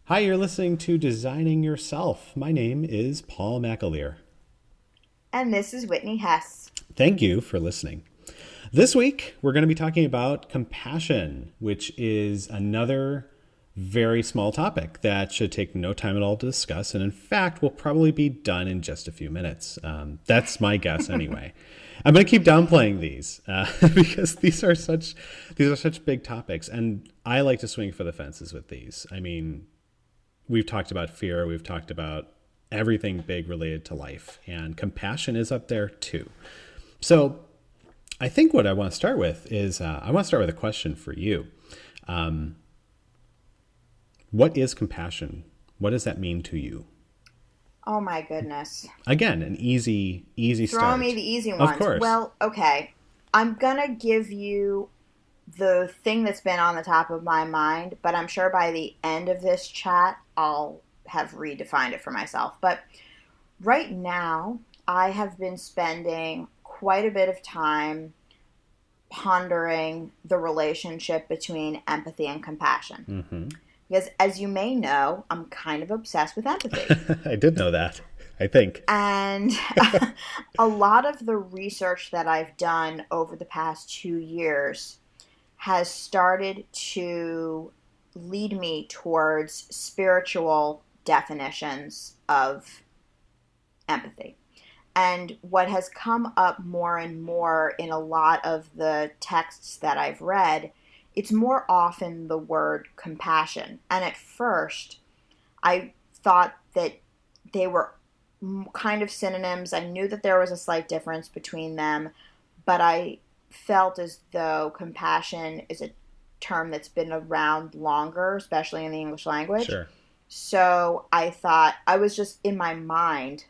Hi, you're listening to Designing Yourself. My name is Paul McAleer. And this is Whitney Hess. Thank you for listening. This week, we're going to be talking about compassion, which is another very small topic that should take no time at all to discuss. And in fact, will probably be done in just a few minutes. That's my guess anyway. I'm going to keep downplaying these because these are such big topics. And I like to swing for the fences with these. I mean, we've talked about fear. We've talked about everything big related to life. And compassion is up there too. So I think what I want to start with is I want to start with a question for you. What is compassion? What does that mean to you? Oh my goodness. Again, an easy start. Throw me the easy ones. Of course. Well, okay. I'm going to give you the thing that's been on the top of my mind, but I'm sure by the end of this chat, I'll have redefined it for myself. But right now, I have been spending quite a bit of time pondering the relationship between empathy and compassion. Mm-hmm. Because as you may know, I'm kind of obsessed with empathy. I did know that, I think. And a lot of the research that I've done over the past 2 years has started to lead me towards spiritual definitions of empathy. And what has come up more and more in a lot of the texts that I've read, it's more often the word compassion. And at first, I thought that they were kind of synonyms. I knew that there was a slight difference between them, but I felt as though compassion is a term that's been around longer, especially in the English language. Sure. So I thought, I was just in my mind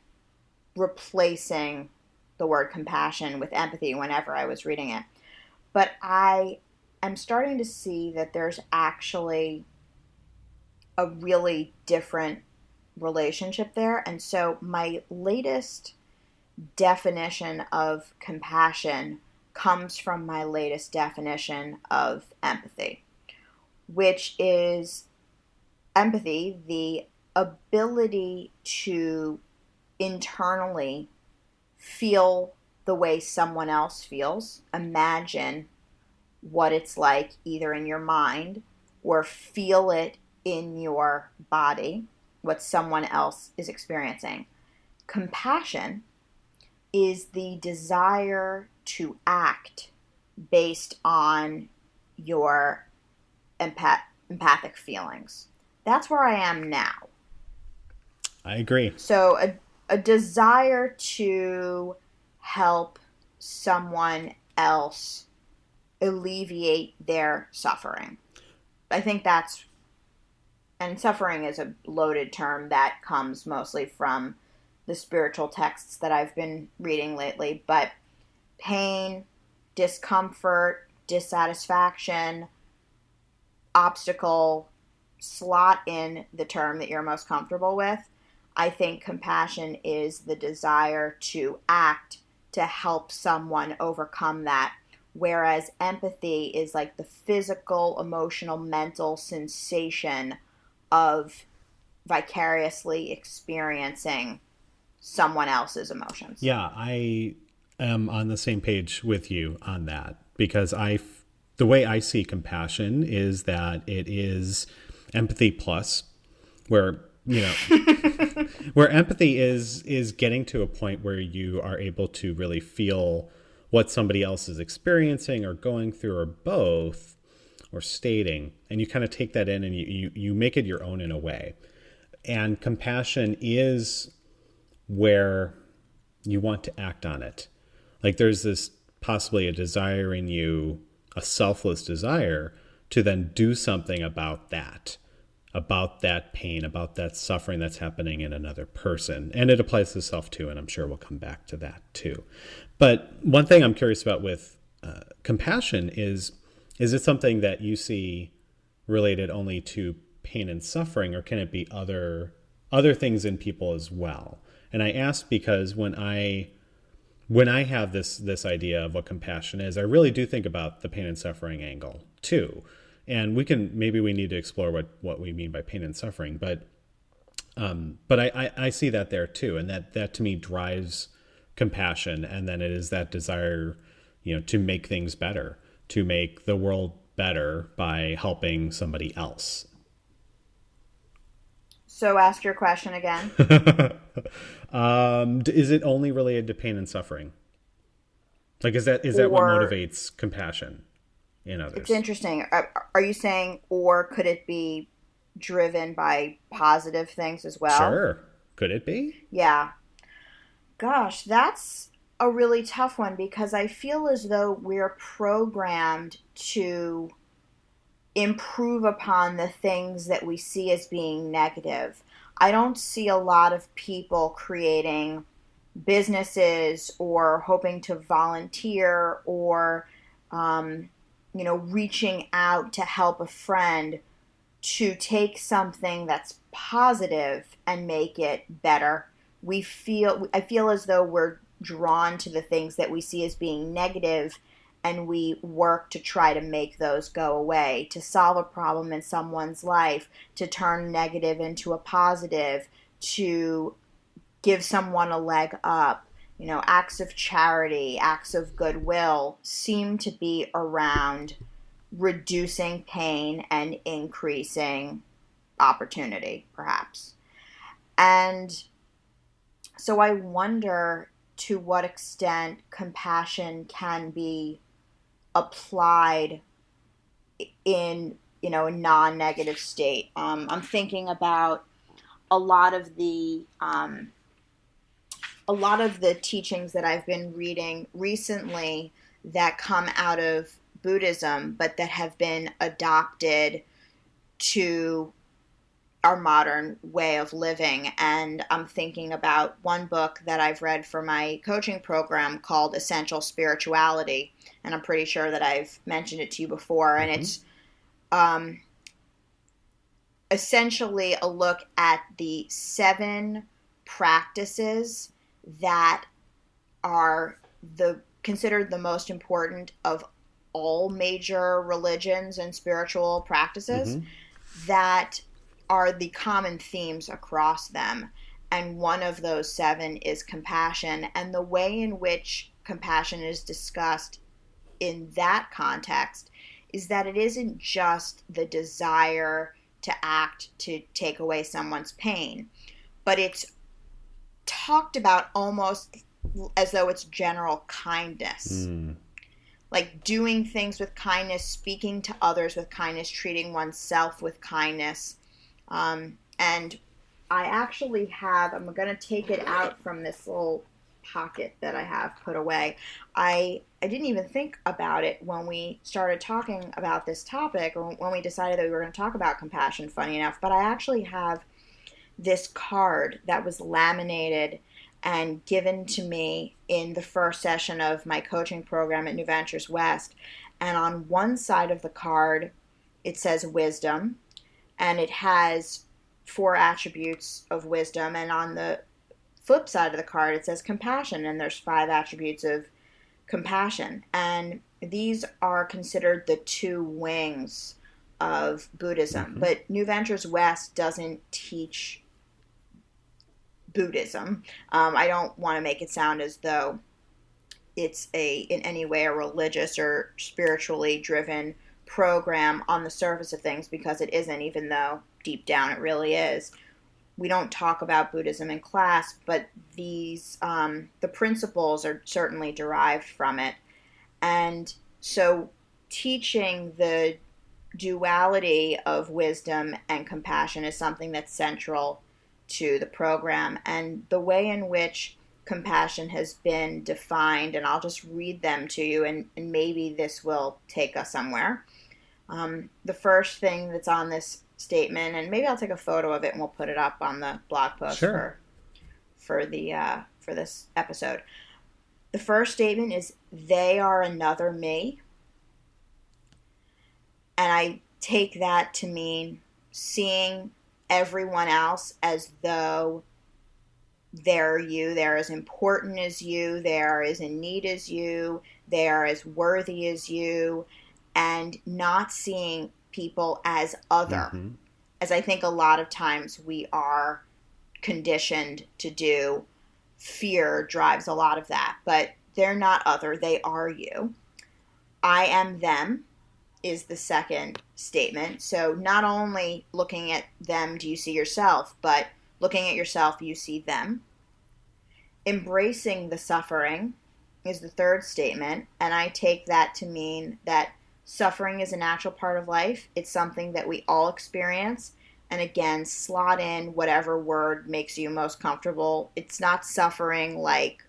replacing the word compassion with empathy whenever I was reading it. But I'm starting to see that there's actually a really different relationship there. And so my latest definition of compassion comes from my latest definition of empathy, which is empathy, the ability to internally feel the way someone else feels, imagine what it's like either in your mind or feel it in your body, what someone else is experiencing. Compassion is the desire to act based on your empathic feelings. That's where I am now. I agree. So a desire to help someone else alleviate their suffering. I think and suffering is a loaded term that comes mostly from the spiritual texts that I've been reading lately, but pain, discomfort, dissatisfaction, obstacle, slot in the term that you're most comfortable with. I think compassion is the desire to act to help someone overcome that. Whereas empathy is like the physical, emotional, mental sensation of vicariously experiencing someone else's emotions. Yeah, I am on the same page with you on that because the way I see compassion is that it is empathy plus, where where empathy is getting to a point where you are able to really feel what somebody else is experiencing or going through or both or stating, and you kind of take that in and you make it your own in a way. And compassion is where you want to act on it. Like there's this possibly a desire in you, a selfless desire to then do something about that pain, about that suffering that's happening in another person. And it applies to self too, and I'm sure we'll come back to that too. But one thing I'm curious about with compassion is it something that you see related only to pain and suffering, or can it be other things in people as well? And I ask because when I have this idea of what compassion is, I really do think about the pain and suffering angle too. And maybe we need to explore what we mean by pain and suffering, but I see that there too. And that to me drives compassion. And then it is that desire, to make things better, to make the world better by helping somebody else. So ask your question again. Is it only related to pain and suffering? Like, is that what motivates compassion in others? It's interesting. Are you saying, or could it be driven by positive things as well? Sure. Could it be? Yeah. Gosh, that's a really tough one because I feel as though we're programmed to improve upon the things that we see as being negative. I don't see a lot of people creating businesses or hoping to volunteer or, reaching out to help a friend to take something that's positive and make it better. I feel as though we're drawn to the things that we see as being negative, and we work to try to make those go away, to solve a problem in someone's life, to turn negative into a positive, to give someone a leg up. Acts of charity, acts of goodwill seem to be around reducing pain and increasing opportunity, perhaps. And so I wonder to what extent compassion can be applied in a non-negative state. I'm thinking about a lot of the teachings that I've been reading recently that come out of Buddhism, but that have been adopted to our modern way of living. And I'm thinking about one book that I've read for my coaching program called Essential Spirituality. And I'm pretty sure that I've mentioned it to you before. And it's essentially a look at the 7 practices that are considered the most important of all major religions and spiritual practices that are the common themes across them. And one of those 7 is compassion. And the way in which compassion is discussed in that context is that it isn't just the desire to act to take away someone's pain, but it's talked about almost as though it's general kindness. Like doing things with kindness, speaking to others with kindness, treating oneself with kindness. And I actually I'm going to take it out from this little pocket that I have put away. I didn't even think about it when we started talking about this topic, or when we decided that we were going to talk about compassion, funny enough, but I actually have this card that was laminated and given to me in the first session of my coaching program at New Ventures West. And on one side of the card, it says wisdom, and it has 4 attributes of wisdom. And on the flip side of the card, it says compassion, and there's 5 attributes of compassion. And these are considered the 2 wings of Buddhism. But New Ventures West doesn't teach Buddhism. I don't want to make it sound as though it's in any way a religious or spiritually driven program on the surface of things, because it isn't, even though deep down it really is. We don't talk about Buddhism in class, but these the principles are certainly derived from it. And so teaching the duality of wisdom and compassion is something that's central to the program. And the way in which compassion has been defined, and I'll just read them to you, and maybe this will take us somewhere. The first thing that's on this statement, and maybe I'll take a photo of it and we'll put it up on the blog post for this episode. The first statement is, they are another me. And I take that to mean seeing everyone else as though they're you, they're as important as you, they're as in need as you, they're as worthy as you, and not seeing people as other, as I think a lot of times we are conditioned to do. Fear drives a lot of that, but they're not other, they are you. I am them is the second statement. So not only looking at them do you see yourself, but looking at yourself you see them. Embracing the suffering is the third statement, and I take that to mean that suffering is a natural part of life. It's something that we all experience. And again, slot in whatever word makes you most comfortable. It's not suffering like,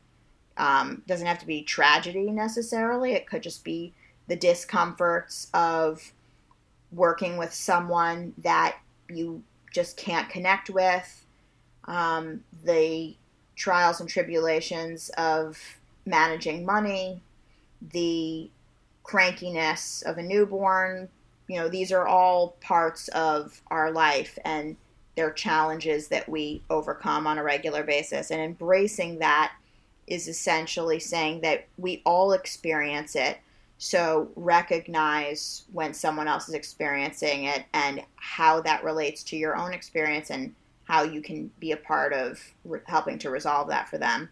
doesn't have to be tragedy necessarily. It could just be the discomforts of working with someone that you just can't connect with, the trials and tribulations of managing money, the crankiness of a newborn. You know, these are all parts of our life, and they're challenges that we overcome on a regular basis. And embracing that is essentially saying that we all experience it. So recognize when someone else is experiencing it and how that relates to your own experience and how you can be a part of helping to resolve that for them.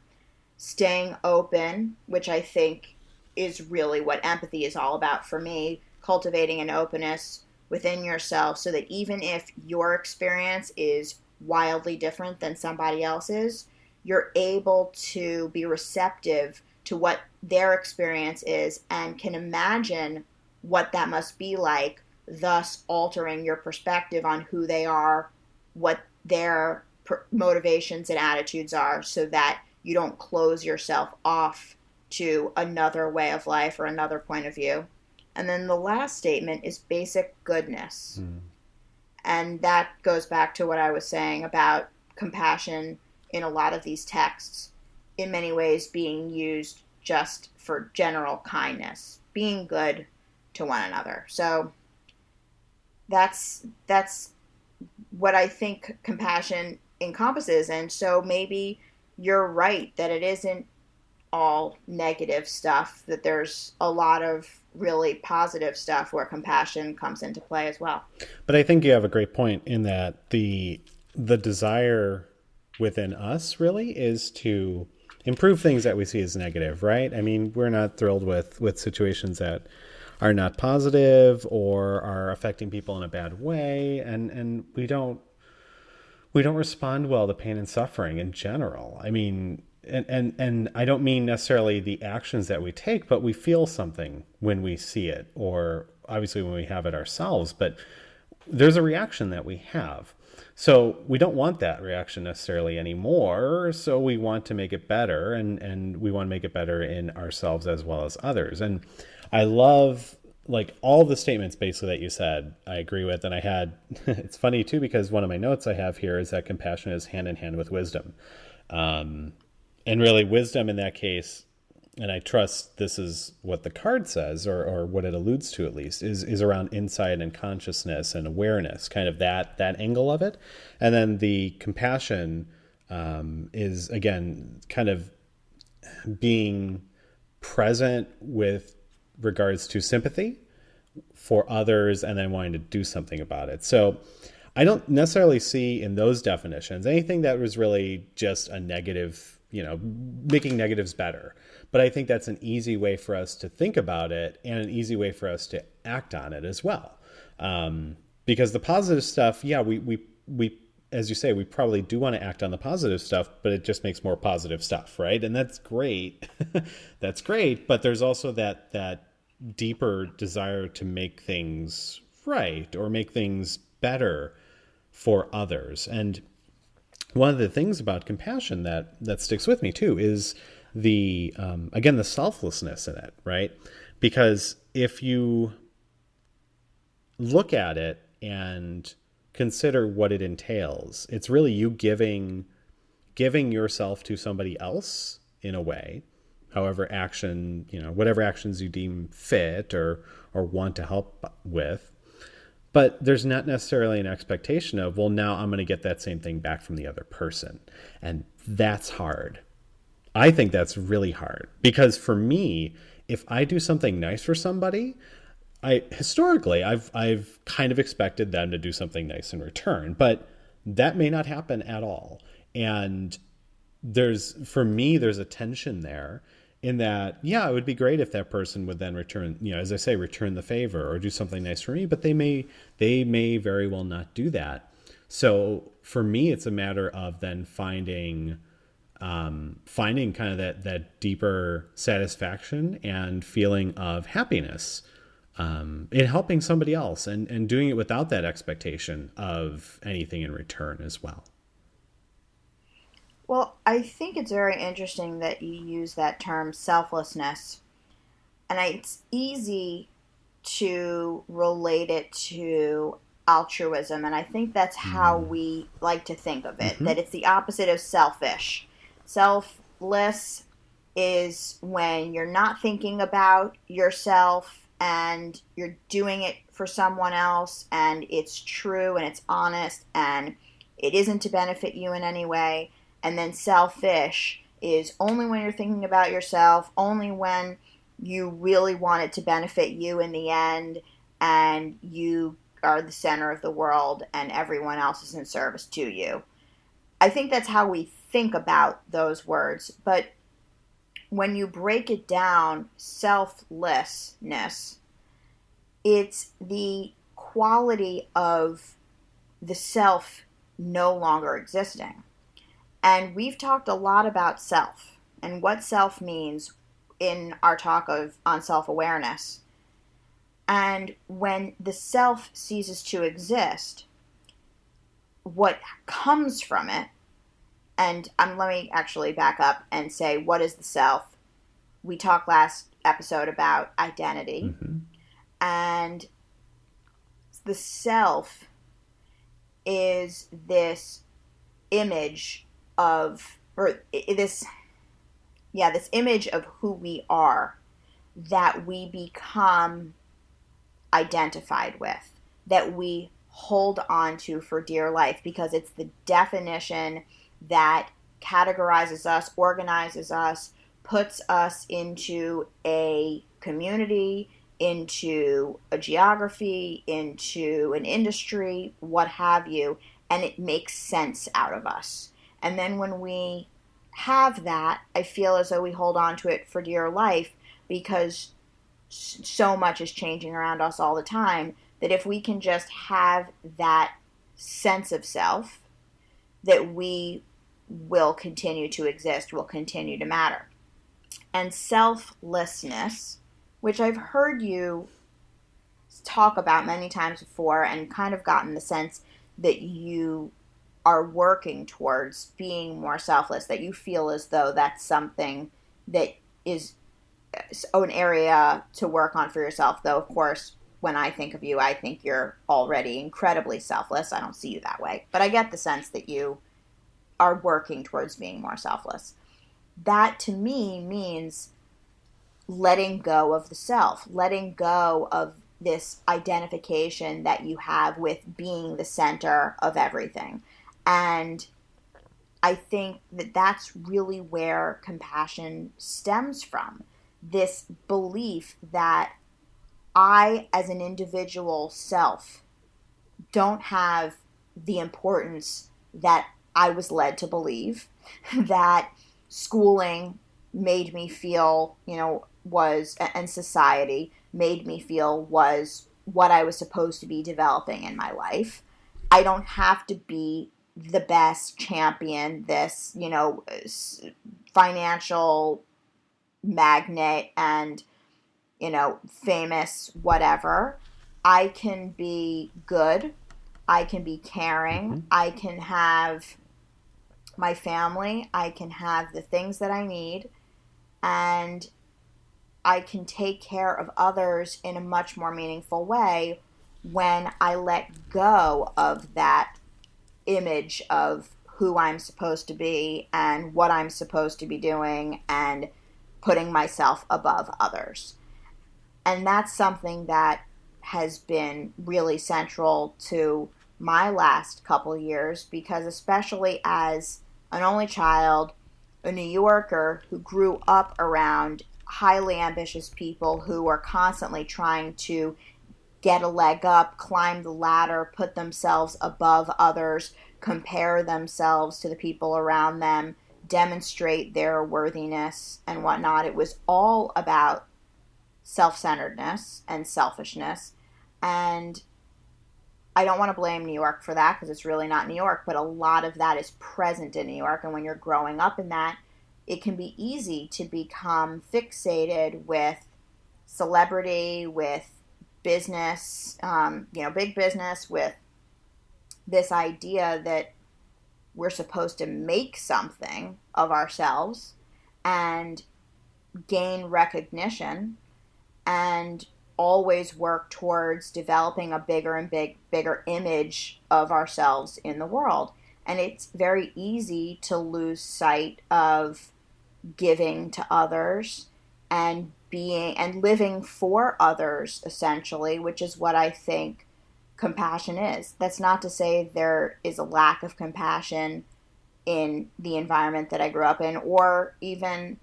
Staying open, which I think is really what empathy is all about for me, cultivating an openness within yourself so that even if your experience is wildly different than somebody else's, you're able to be receptive to what their experience is and can imagine what that must be like, thus altering your perspective on who they are, what their motivations and attitudes are, so that you don't close yourself off to another way of life or another point of view. And then the last statement is basic goodness. And that goes back to what I was saying about compassion in a lot of these texts, in many ways being used just for general kindness, being good to one another. So that's what I think compassion encompasses. And so maybe you're right that it isn't all negative stuff, that there's a lot of really positive stuff where compassion comes into play as well. But I think you have a great point in that the desire within us really is to improve things that we see as negative, right? I mean, we're not thrilled with situations that are not positive or are affecting people in a bad way, and we don't respond well to pain and suffering in general. I mean, and I don't mean necessarily the actions that we take, but we feel something when we see it, or obviously when we have it ourselves, but there's a reaction that we have. So we don't want that reaction necessarily anymore. So we want to make it better, and we want to make it better in ourselves as well as others. And I love like all the statements basically that you said, I agree with. And I had, it's funny too, because one of my notes I have here is that compassion is hand in hand with wisdom. And really wisdom in that case, and I trust this is what the card says, or what it alludes to at least, is around insight and consciousness and awareness, kind of that angle of it. And then the compassion is, again, kind of being present with regards to sympathy for others and then wanting to do something about it. So I don't necessarily see in those definitions anything that was really just a negative, making negatives better. But I think that's an easy way for us to think about it and an easy way for us to act on it as well. Because the positive stuff, we as you say, we probably do want to act on the positive stuff, but it just makes more positive stuff, right? And that's great. That's great. But there's also that deeper desire to make things right or make things better for others. And one of the things about compassion that sticks with me too is the again, the selflessness in it, right? Because if you look at it and consider what it entails, it's really you giving yourself to somebody else in a way, however action, whatever actions you deem fit or want to help with. But there's not necessarily an expectation of, well, now I'm going to get that same thing back from the other person. And that's hard. I think that's really hard, because for me, if I do something nice for somebody, I historically I've kind of expected them to do something nice in return, but that may not happen at all. And for me there's a tension there in that, yeah, it would be great if that person would then return, as I say, return the favor or do something nice for me, but they may very well not do that. So for me, it's a matter of then finding kind of that deeper satisfaction and feeling of happiness in helping somebody else, and doing it without that expectation of anything in return as well. Well, I think it's very interesting that you use that term selflessness. And it's easy to relate it to altruism. And I think that's how we like to think of it, that it's the opposite of selfish. Selfless is when you're not thinking about yourself and you're doing it for someone else, and it's true and it's honest and it isn't to benefit you in any way. And then selfish is only when you're thinking about yourself, only when you really want it to benefit you in the end, and you are the center of the world and everyone else is in service to you. I think that's how we think about those words. But when you break it down, selflessness, it's the quality of the self no longer existing. And we've talked a lot about self and what self means in our talk on self-awareness. And when the self ceases to exist, what comes from it, and let me actually back up and say, what is the self? We talked last episode about identity. And the self is this image of, this image of who we are that we become identified with, that we hold on to for dear life, because it's the definition that categorizes us, organizes us, puts us into a community, into a geography, into an industry, what have you, and it makes sense out of us. And then when we have that, I feel as though we hold on to it for dear life, because so much is changing around us all the time, that if we can just have that sense of self, that we will continue to exist, will continue to matter. And selflessness, which I've heard you talk about many times before and kind of gotten the sense that you are working towards being more selfless, that you feel as though that's something that is an area to work on for yourself. Though, of course, when I think of you, I think you're already incredibly selfless. I don't see you that way. But I get the sense that you are working towards being more selfless. That, to me, means letting go of the self, letting go of this identification that you have with being the center of everything. And I think that that's really where compassion stems from. This belief that I, as an individual self, don't have the importance that I was led to believe, that schooling made me feel, and society made me feel was what I was supposed to be developing in my life. I don't have to be the best champion, this, financial magnate and, famous whatever. I can be good. I can be caring. I can have my family. I can have the things that I need. And I can take care of others in a much more meaningful way when I let go of that image of who I'm supposed to be and what I'm supposed to be doing and putting myself above others. And that's something that has been really central to my last couple years, because especially as an only child, a New Yorker who grew up around highly ambitious people who are constantly trying to get a leg up, climb the ladder, put themselves above others, compare themselves to the people around them, demonstrate their worthiness and whatnot. It was all about self centeredness and selfishness. And I don't want to blame New York for that because it's really not New York, but a lot of that is present in New York. And when you're growing up in that, it can be easy to become fixated with celebrity, with business, big business, with this idea that we're supposed to make something of ourselves and gain recognition and always work towards developing a bigger and bigger image of ourselves in the world. And it's very easy to lose sight of giving to others and being and living for others, essentially, which is what I think compassion is. That's not to say there is a lack of compassion in the environment that I grew up in, or even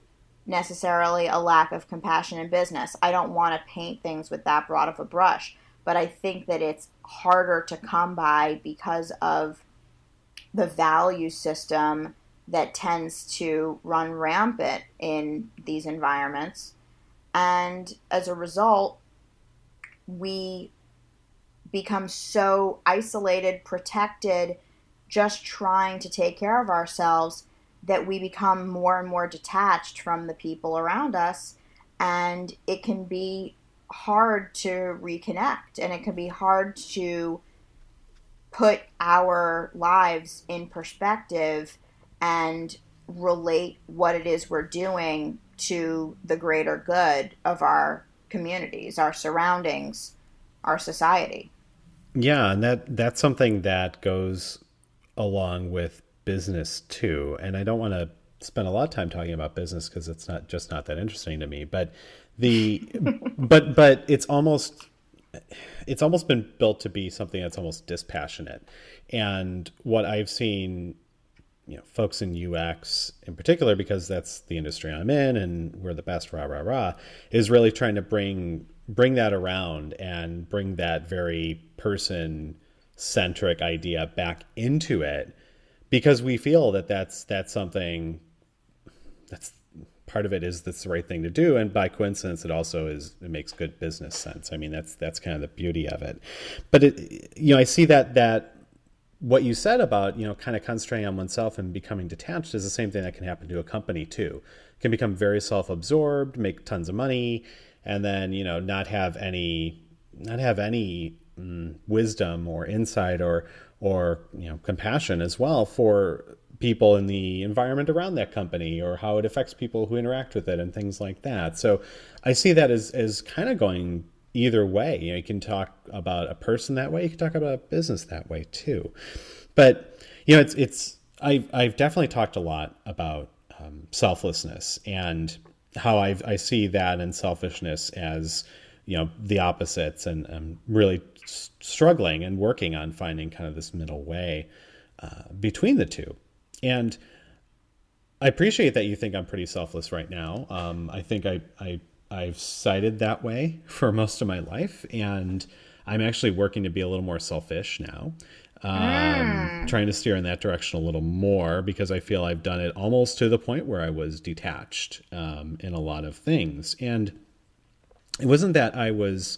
necessarily a lack of compassion in business. I don't want to paint things with that broad of a brush, but I think that it's harder to come by because of the value system that tends to run rampant in these environments. And as a result, we become so isolated, protected, just trying to take care of ourselves that we become more and more detached from the people around us. And it can be hard to reconnect, and it can be hard to put our lives in perspective and relate what it is we're doing to the greater good of our communities, our surroundings, our society. Yeah, and that's something that goes along with business too. And I don't want to spend a lot of time talking about business because it's not that interesting to me. But the but it's almost been built to be something that's almost dispassionate. And what I've seen, folks in UX in particular, because that's the industry I'm in and we're the best, rah, rah, rah, is really trying to bring that around and bring that very person centric idea back into it, because we feel that that's something that's part of it is that's the right thing to do. And by coincidence, it makes good business sense. I mean, that's kind of the beauty of it. But I see that what you said about, kind of concentrating on oneself and becoming detached is the same thing that can happen to a company too. It can become very self-absorbed, make tons of money, and then, not have any wisdom or insight or compassion as well for people in the environment around that company or how it affects people who interact with it and things like that. So I see that as kind of going either way. You can talk about a person that way, you can talk about a business that way too. But I've definitely talked a lot about selflessness and how I see that and selfishness as the opposites, and I'm really struggling and working on finding kind of this middle way between the two. And I appreciate that you think I'm pretty selfless right now. I think I've cited that way for most of my life, and I'm actually working to be a little more selfish now. Trying to steer in that direction a little more because I feel I've done it almost to the point where I was detached in a lot of things. And it wasn't that I was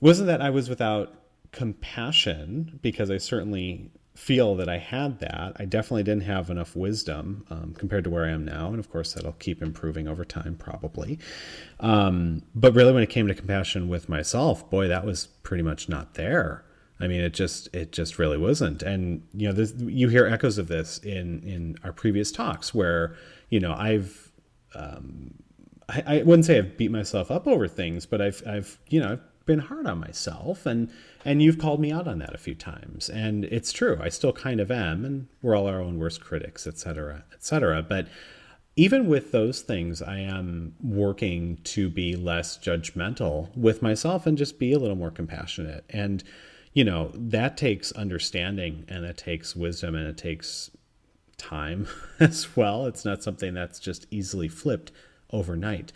without compassion, because I certainly feel that I had that. I definitely didn't have enough wisdom compared to where I am now. And of course, that'll keep improving over time, probably. But really, when it came to compassion with myself, boy, that was pretty much not there. I mean, it just really wasn't. And, you hear echoes of this in our previous talks where, I wouldn't say I've beat myself up over things, but I've been hard on myself, and you've called me out on that a few times. And it's true. I still kind of am, and we're all our own worst critics, et cetera, et cetera. But even with those things, I am working to be less judgmental with myself and just be a little more compassionate. And, that takes understanding, and it takes wisdom, and it takes time as well. It's not something that's just easily flipped overnight.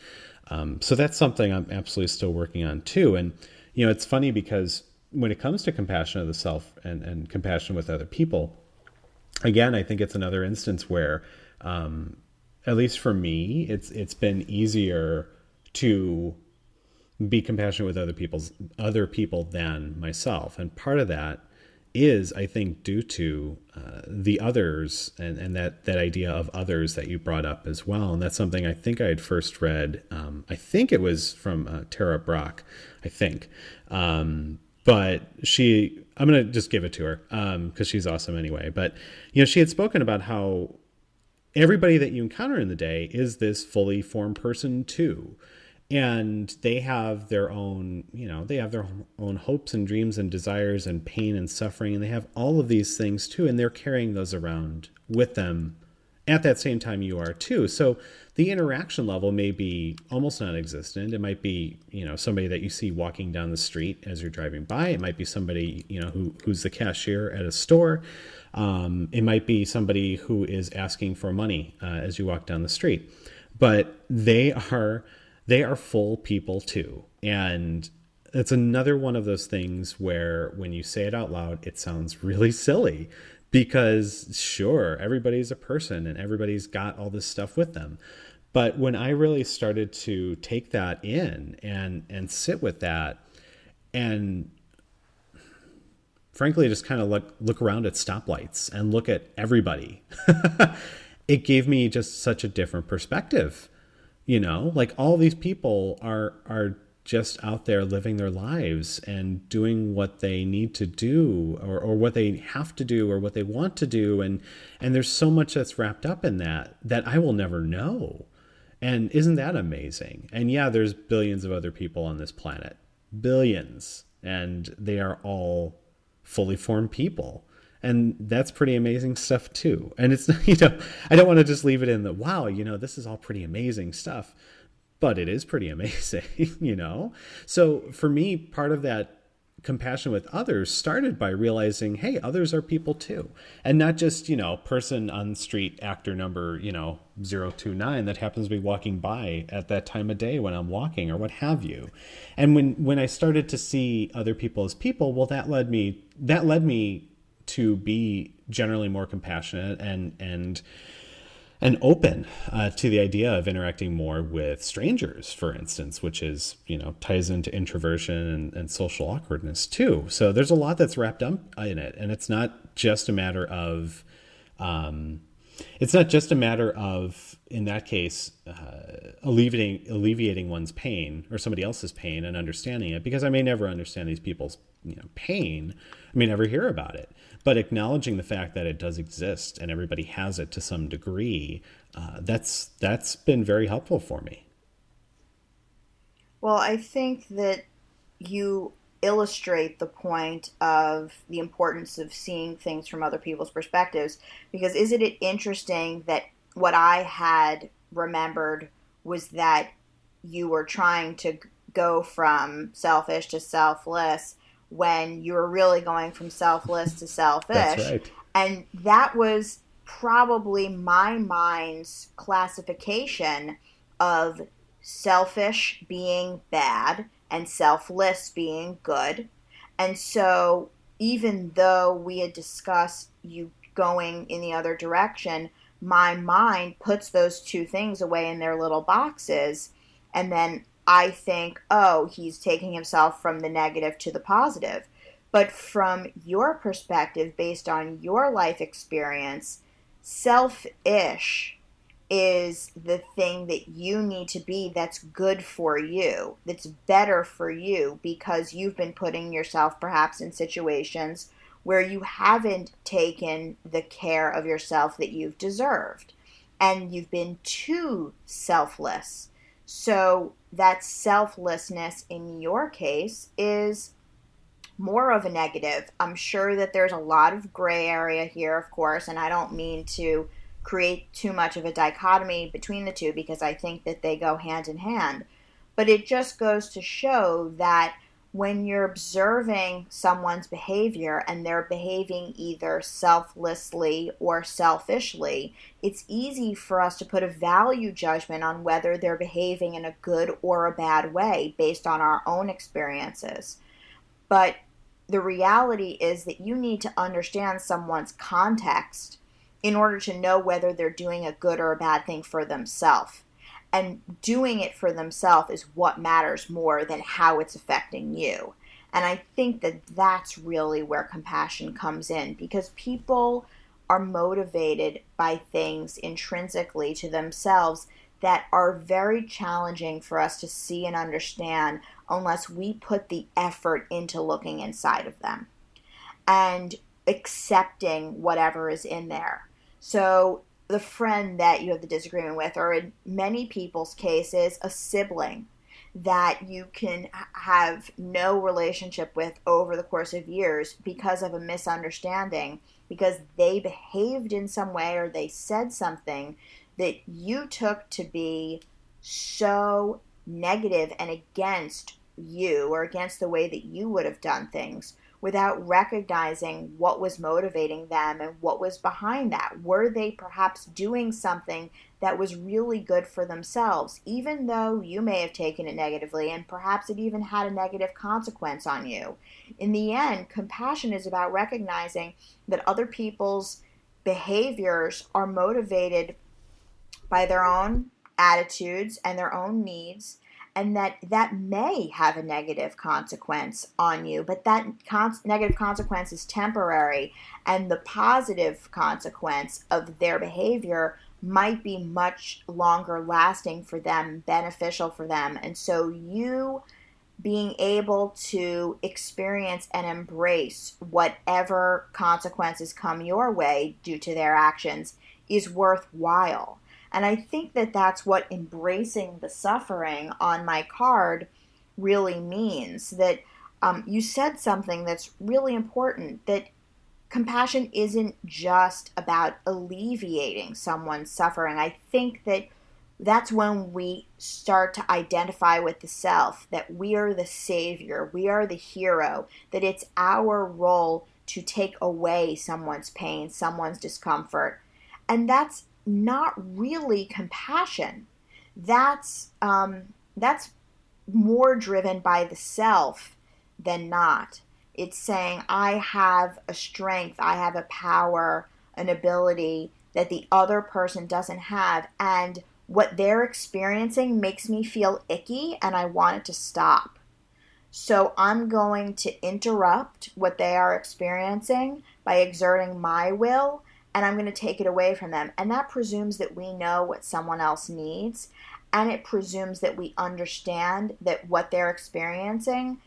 So that's something I'm absolutely still working on too. And, it's funny because when it comes to compassion of the self and compassion with other people, again, I think it's another instance where, at least for me, it's been easier to be compassionate with other people than myself. And part of that is, I think, due to the others and that idea of others that you brought up as well. And that's something I think I had first read. I think it was from Tara Brach, I think. But I'm going to just give it to her because she's awesome anyway. But, she had spoken about how everybody that you encounter in the day is this fully formed person too. And they have their own, they have their own hopes and dreams and desires and pain and suffering. And they have all of these things too. And they're carrying those around with them at that same time you are too. So the interaction level may be almost non-existent. It might be, somebody that you see walking down the street as you're driving by. It might be somebody, who's the cashier at a store. It might be somebody who is asking for money as you walk down the street. But they are full people too. And it's another one of those things where when you say it out loud, it sounds really silly because sure, everybody's a person and everybody's got all this stuff with them. But when I really started to take that in and sit with that and frankly, just kind of look around at stoplights and look at everybody, it gave me just such a different perspective. Like all these people are just out there living their lives and doing what they need to do or what they have to do or what they want to do. And there's so much that's wrapped up in that I will never know. And isn't that amazing? And yeah, there's billions of other people on this planet, billions, and they are all fully formed people. And that's pretty amazing stuff too. And it's, I don't want to just leave it in the, wow, this is all pretty amazing stuff, but it is pretty amazing, So for me, part of that compassion with others started by realizing, hey, others are people too. And not just, person on the street, actor number, 029 that happens to be walking by at that time of day when I'm walking or what have you. And when I started to see other people as people, well, that led me to be generally more compassionate and open to the idea of interacting more with strangers, for instance, which is, ties into introversion and social awkwardness too. So there's a lot that's wrapped up in it. And it's not just a matter of, in that case, alleviating one's pain or somebody else's pain and understanding it, because I may never understand these people's pain. I may never hear about it, but acknowledging the fact that it does exist and everybody has it to some degree, that's been very helpful for me. Well, I think that you illustrate the point of the importance of seeing things from other people's perspectives, because isn't it interesting that what I had remembered was that you were trying to go from selfish to selfless when you were really going from selfless to selfish. That's right. And that was probably my mind's classification of selfish being bad and selfless being good. And so even though we had discussed you going in the other direction, my mind puts those two things away in their little boxes. And then I think, oh, he's taking himself from the negative to the positive. But from your perspective, based on your life experience, selfish is the thing that you need to be that's good for you, that's better for you, because you've been putting yourself perhaps in situations where you haven't taken the care of yourself that you've deserved, and you've been too selfless. So that selflessness in your case is more of a negative. I'm sure that there's a lot of gray area here, of course, and I don't mean to create too much of a dichotomy between the two because I think that they go hand in hand. But it just goes to show that when you're observing someone's behavior and they're behaving either selflessly or selfishly, it's easy for us to put a value judgment on whether they're behaving in a good or a bad way based on our own experiences. But the reality is that you need to understand someone's context in order to know whether they're doing a good or a bad thing for themselves. And doing it for themselves is what matters more than how it's affecting you. And I think that that's really where compassion comes in, because people are motivated by things intrinsically to themselves that are very challenging for us to see and understand unless we put the effort into looking inside of them and accepting whatever is in there. So the friend that you have the disagreement with, or in many people's cases, a sibling that you can have no relationship with over the course of years because of a misunderstanding, because they behaved in some way or they said something that you took to be so negative and against you or against the way that you would have done things, without recognizing what was motivating them and what was behind that. Were they perhaps doing something that was really good for themselves, even though you may have taken it negatively and perhaps it even had a negative consequence on you? In the end, compassion is about recognizing that other people's behaviors are motivated by their own attitudes and their own needs, and that may have a negative consequence on you, but that negative consequence is temporary, and the positive consequence of their behavior might be much longer lasting for them, beneficial for them. And so you being able to experience and embrace whatever consequences come your way due to their actions is worthwhile. And I think that that's what embracing the suffering on my card really means. That you said something that's really important, that compassion isn't just about alleviating someone's suffering. I think that that's when we start to identify with the self, that we are the savior, we are the hero, that it's our role to take away someone's pain, someone's discomfort. And that's not really compassion. That's more driven by the self than not. It's saying, I have a strength, I have a power, an ability that the other person doesn't have, and what they're experiencing makes me feel icky and I want it to stop. So I'm going to interrupt what they are experiencing by exerting my will, and I'm going to take it away from them. And that presumes that we know what someone else needs, and it presumes that we understand that what they're experiencing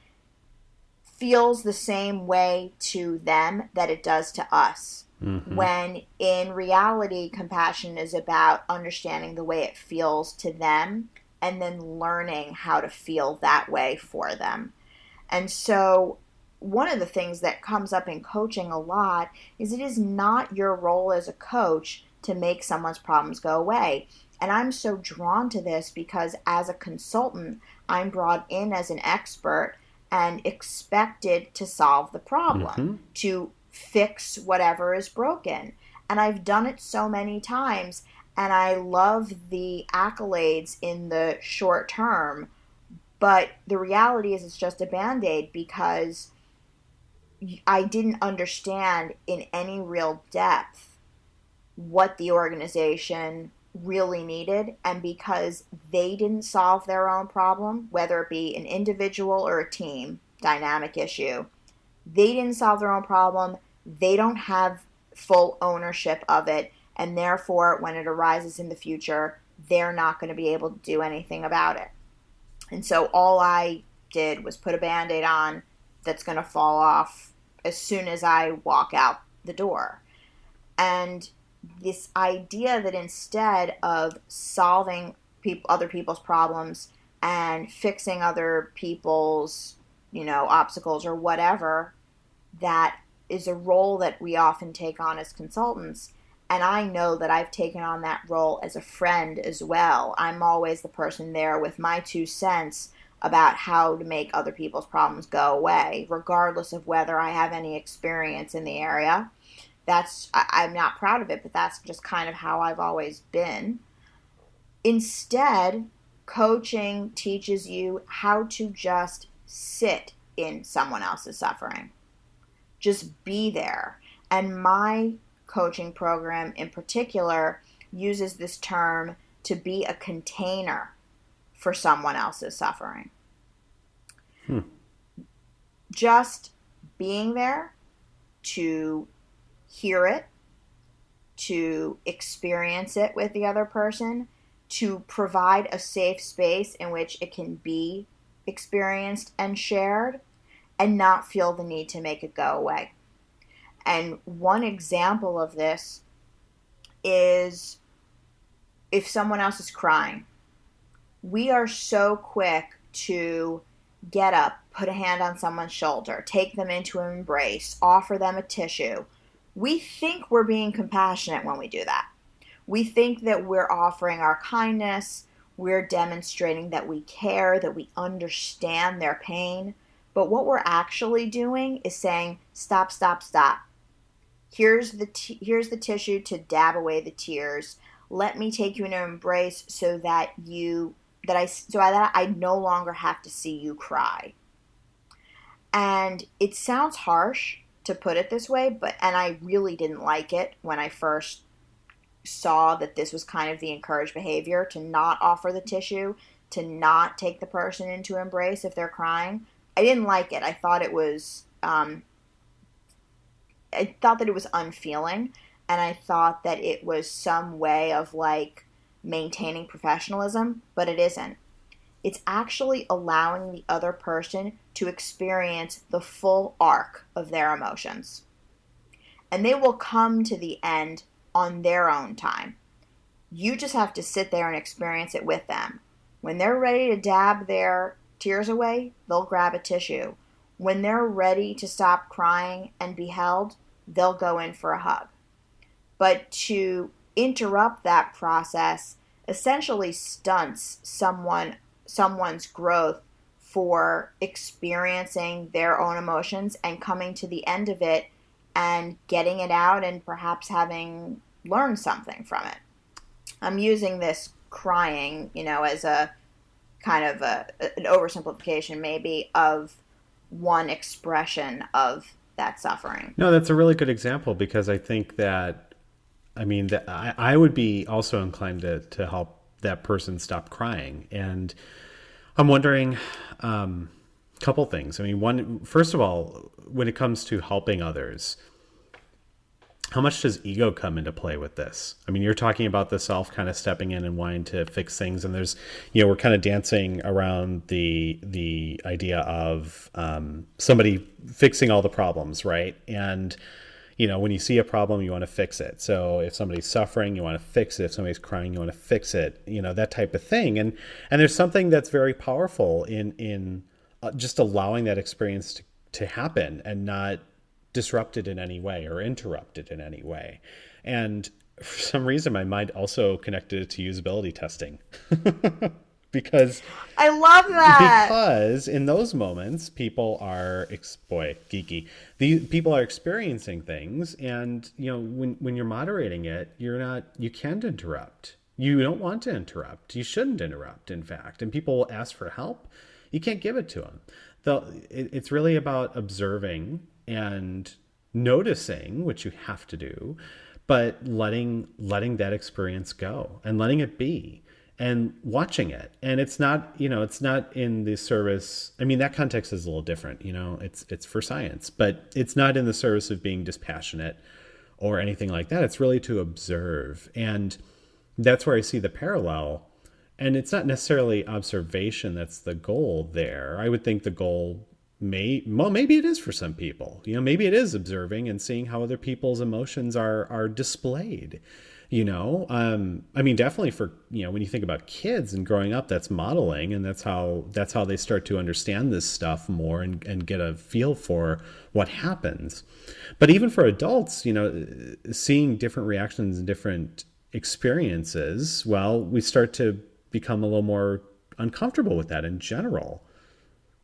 feels the same way to them that it does to us. Mm-hmm. When in reality, compassion is about understanding the way it feels to them and then learning how to feel that way for them. And so one of the things that comes up in coaching a lot is it is not your role as a coach to make someone's problems go away. And I'm so drawn to this because as a consultant, I'm brought in as an expert and expected to solve the problem, mm-hmm. to fix whatever is broken. And I've done it so many times, and I love the accolades in the short term, but the reality is it's just a Band-Aid because I didn't understand in any real depth what the organization really needed, and because they didn't solve their own problem, whether it be an individual or a team dynamic issue, they didn't solve their own problem, they don't have full ownership of it, and therefore when it arises in the future, they're not going to be able to do anything about it. And so all I did was put a Band-Aid on that's going to fall off as soon as I walk out the door. And this idea that instead of solving other people's problems and fixing other people's, obstacles or whatever, that is a role that we often take on as consultants. And I know that I've taken on that role as a friend as well. I'm always the person there with my 2 cents about how to make other people's problems go away, regardless of whether I have any experience in the area. I'm not proud of it, but that's just kind of how I've always been. Instead, coaching teaches you how to just sit in someone else's suffering. Just be there. And my coaching program in particular uses this term to be a container for someone else's suffering. Just being there to hear it, to experience it with the other person, to provide a safe space in which it can be experienced and shared, and not feel the need to make it go away. And one example of this is if someone else is crying. We are so quick to get up, put a hand on someone's shoulder, take them into an embrace, offer them a tissue. We think we're being compassionate when we do that. We think that we're offering our kindness, we're demonstrating that we care, that we understand their pain. But what we're actually doing is saying, stop, stop, stop. Here's the tissue to dab away the tears. Let me take you in an embrace so that I no longer have to see you cry. And it sounds harsh to put it this way, and I really didn't like it when I first saw that this was kind of the encouraged behavior, to not offer the tissue, to not take the person into embrace if they're crying. I didn't like it. I thought it was unfeeling, and I thought that it was some way of like maintaining professionalism, but it isn't. It's actually allowing the other person to experience the full arc of their emotions. And they will come to the end on their own time. You just have to sit there and experience it with them. When they're ready to dab their tears away, they'll grab a tissue. When they're ready to stop crying and be held, they'll go in for a hug. But to interrupt that process essentially stunts someone's growth for experiencing their own emotions and coming to the end of it and getting it out and perhaps having learned something from it. I'm using this crying, as a kind of an oversimplification maybe of one expression of that suffering. No, that's a really good example, because I think that, I would be also inclined to help that person stop crying. And I'm wondering a couple things. One, first of all, when it comes to helping others, how much does ego come into play with this? You're talking about the self kind of stepping in and wanting to fix things. And there's, we're kind of dancing around the idea of somebody fixing all the problems, right? And, when you see a problem, you want to fix it. So if somebody's suffering, you want to fix it. If somebody's crying, you want to fix it, that type of thing. And there's something that's very powerful in just allowing that experience to happen and not disrupted in any way or interrupted in any way. And for some reason, my mind also connected it to usability testing. Because I love that. Because in those moments, people are geeky. People are experiencing things, and when you're moderating it, you can't interrupt. You don't want to interrupt. You shouldn't interrupt, in fact. And people will ask for help. You can't give it to them. It's really about observing and noticing, which you have to do, but letting that experience go and letting it be. And watching it. And it's not in the service. That context is a little different, it's for science, but it's not in the service of being dispassionate or anything like that. It's really to observe. And that's where I see the parallel. And it's not necessarily observation that's the goal there. I would think the goal maybe it is for some people. Maybe it is observing and seeing how other people's emotions are displayed. Definitely for, when you think about kids and growing up, that's modeling, and that's how they start to understand this stuff more and get a feel for what happens. But even for adults, seeing different reactions and different experiences, well, we start to become a little more uncomfortable with that in general.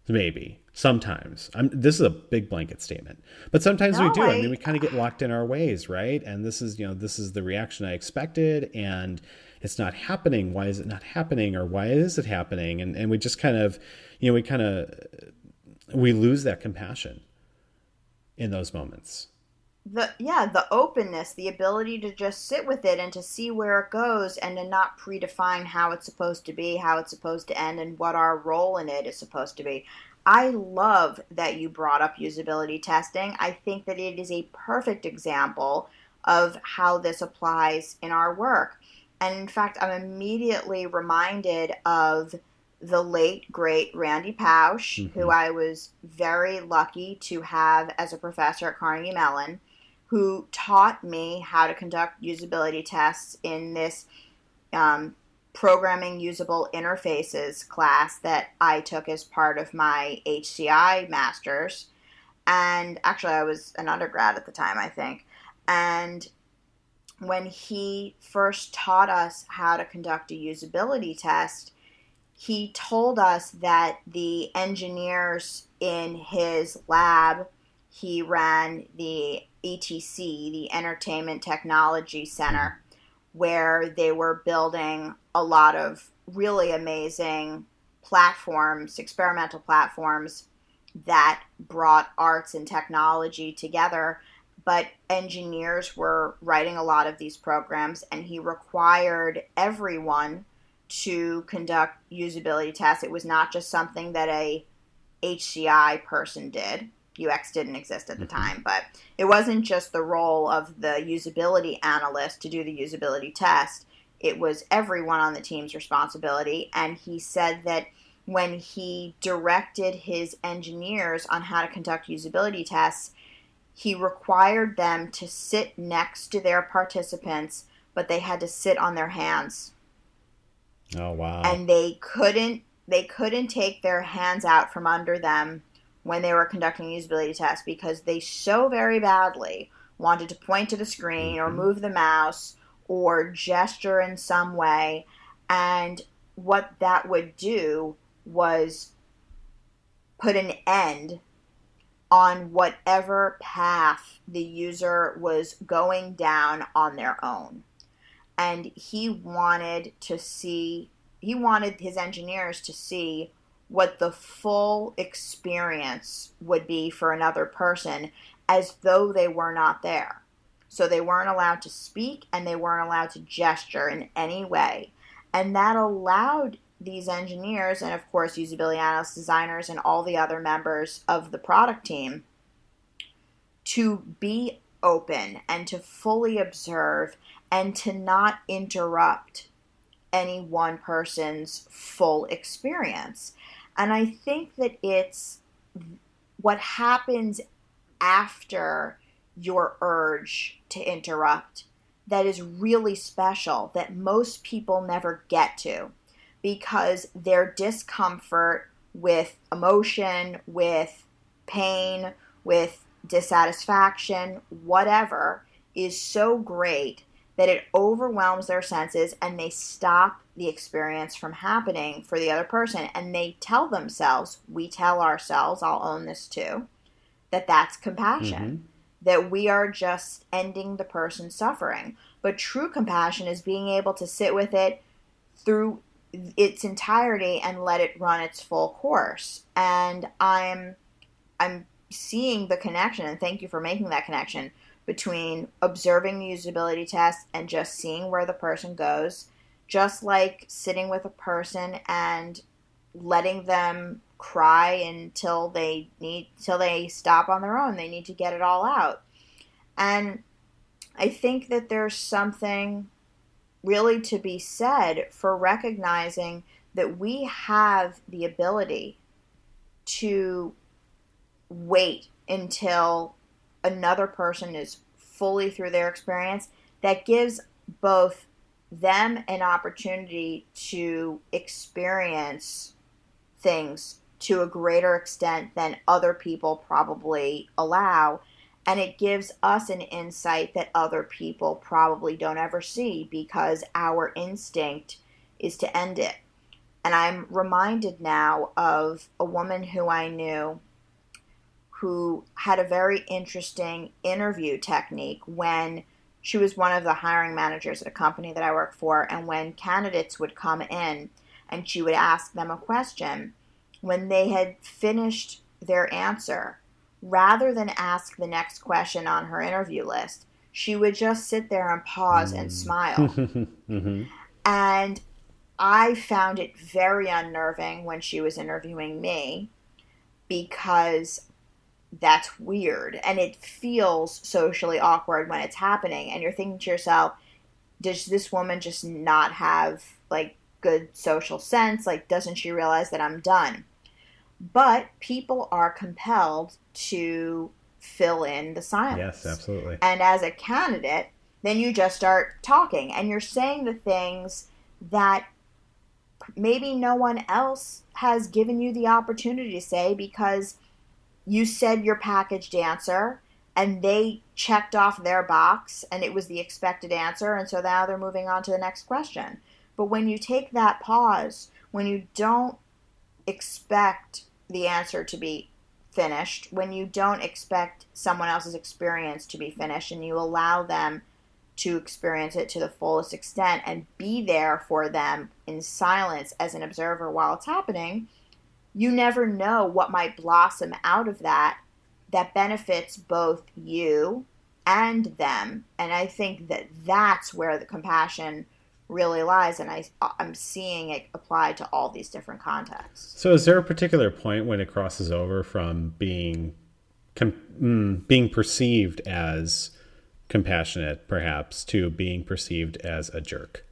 Maybe. Sometimes. This is a big blanket statement. But sometimes we No, do. I mean, we kind of get locked in our ways, right? And this is, this is the reaction I expected, and it's not happening. Why is it not happening? Or why is it happening? And we just kind of, we lose that compassion in those moments. The openness, the ability to just sit with it and to see where it goes and to not predefine how it's supposed to be, how it's supposed to end, and what our role in it is supposed to be. I love that you brought up usability testing. I think that it is a perfect example of how this applies in our work. And in fact, I'm immediately reminded of the late, great Randy Pausch, Mm-hmm. who I was very lucky to have as a professor at Carnegie Mellon, who taught me how to conduct usability tests in this programming usable interfaces class that I took as part of my HCI master's. And actually, I was an undergrad at the time, I think. And when he first taught us how to conduct a usability test, he told us that the engineers in his lab, he ran the ETC, the Entertainment Technology Center, where they were building a lot of really amazing platforms, experimental platforms that brought arts and technology together. But engineers were writing a lot of these programs, and he required everyone to conduct usability tests. It was not just something that a HCI person did. UX didn't exist at the time, but it wasn't just the role of the usability analyst to do the usability test. It was everyone on the team's responsibility. And he said that when he directed his engineers on how to conduct usability tests, he required them to sit next to their participants, but they had to sit on their hands. Oh, wow. And they couldn't take their hands out from under them when they were conducting a usability test, because they so very badly wanted to point to the screen or move the mouse or gesture in some way. And what that would do was put an end on whatever path the user was going down on their own. And he wanted his engineers to see what the full experience would be for another person, as though they were not there. So they weren't allowed to speak and they weren't allowed to gesture in any way. And that allowed these engineers, and of course usability analysts, designers, and all the other members of the product team, to be open and to fully observe and to not interrupt any one person's full experience. And I think that it's what happens after your urge to interrupt that is really special, that most people never get to, because their discomfort with emotion, with pain, with dissatisfaction, whatever, is so great that it overwhelms their senses and they stop the experience from happening for the other person. And they tell themselves, we tell ourselves, I'll own this too, that that's compassion, that we are just ending the person's suffering. But true compassion is being able to sit with it through its entirety and let it run its full course. And I'm seeing the connection, and thank you for making that connection, between observing the usability test and just seeing where the person goes, just like sitting with a person and letting them cry until they stop on their own. They need to get it all out. And I think that there's something really to be said for recognizing that we have the ability to wait until another person is fully through their experience. That gives both them an opportunity to experience things to a greater extent than other people probably allow. And it gives us an insight that other people probably don't ever see, because our instinct is to end it. And I'm reminded now of a woman who I knew who had a very interesting interview technique when she was one of the hiring managers at a company that I work for. And when candidates would come in and she would ask them a question, when they had finished their answer, rather than ask the next question on her interview list, she would just sit there and pause and smile. Mm-hmm. And I found it very unnerving when she was interviewing me because that's weird and it feels socially awkward when it's happening. And you're thinking to yourself, does this woman just not have like good social sense? Like, doesn't she realize that I'm done? But people are compelled to fill in the Yes, silence. absolutely. And as a candidate, then you just start talking and you're saying the things that maybe no one else has given you the opportunity to say because you said your packaged answer and they checked off their box and it was the expected answer, and so now they're moving on to the next question. But when you take that pause, when you don't expect the answer to be finished, when you don't expect someone else's experience to be finished, and you allow them to experience it to the fullest extent and be there for them in silence as an observer while it's happening, you never know what might blossom out of that that benefits both you and them. And I think that that's where the compassion really lies, and I'm seeing it applied to all these different contexts. So is there a particular point when it crosses over from being perceived as compassionate, perhaps, to being perceived as a jerk?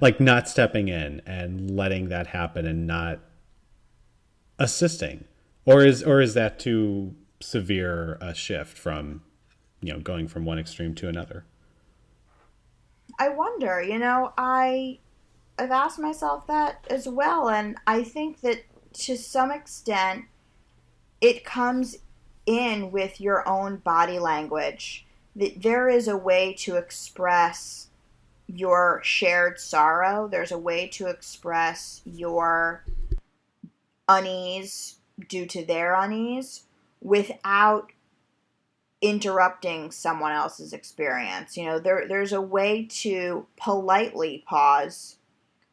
Like not stepping in and letting that happen and not assisting? Or is that too severe a shift from, going from one extreme to another? I wonder, I've asked myself that as well, and I think that to some extent it comes in with your own body language. That there is a way to express your shared sorrow. There's a way to express your unease due to their unease without interrupting someone else's experience. There's a way to politely pause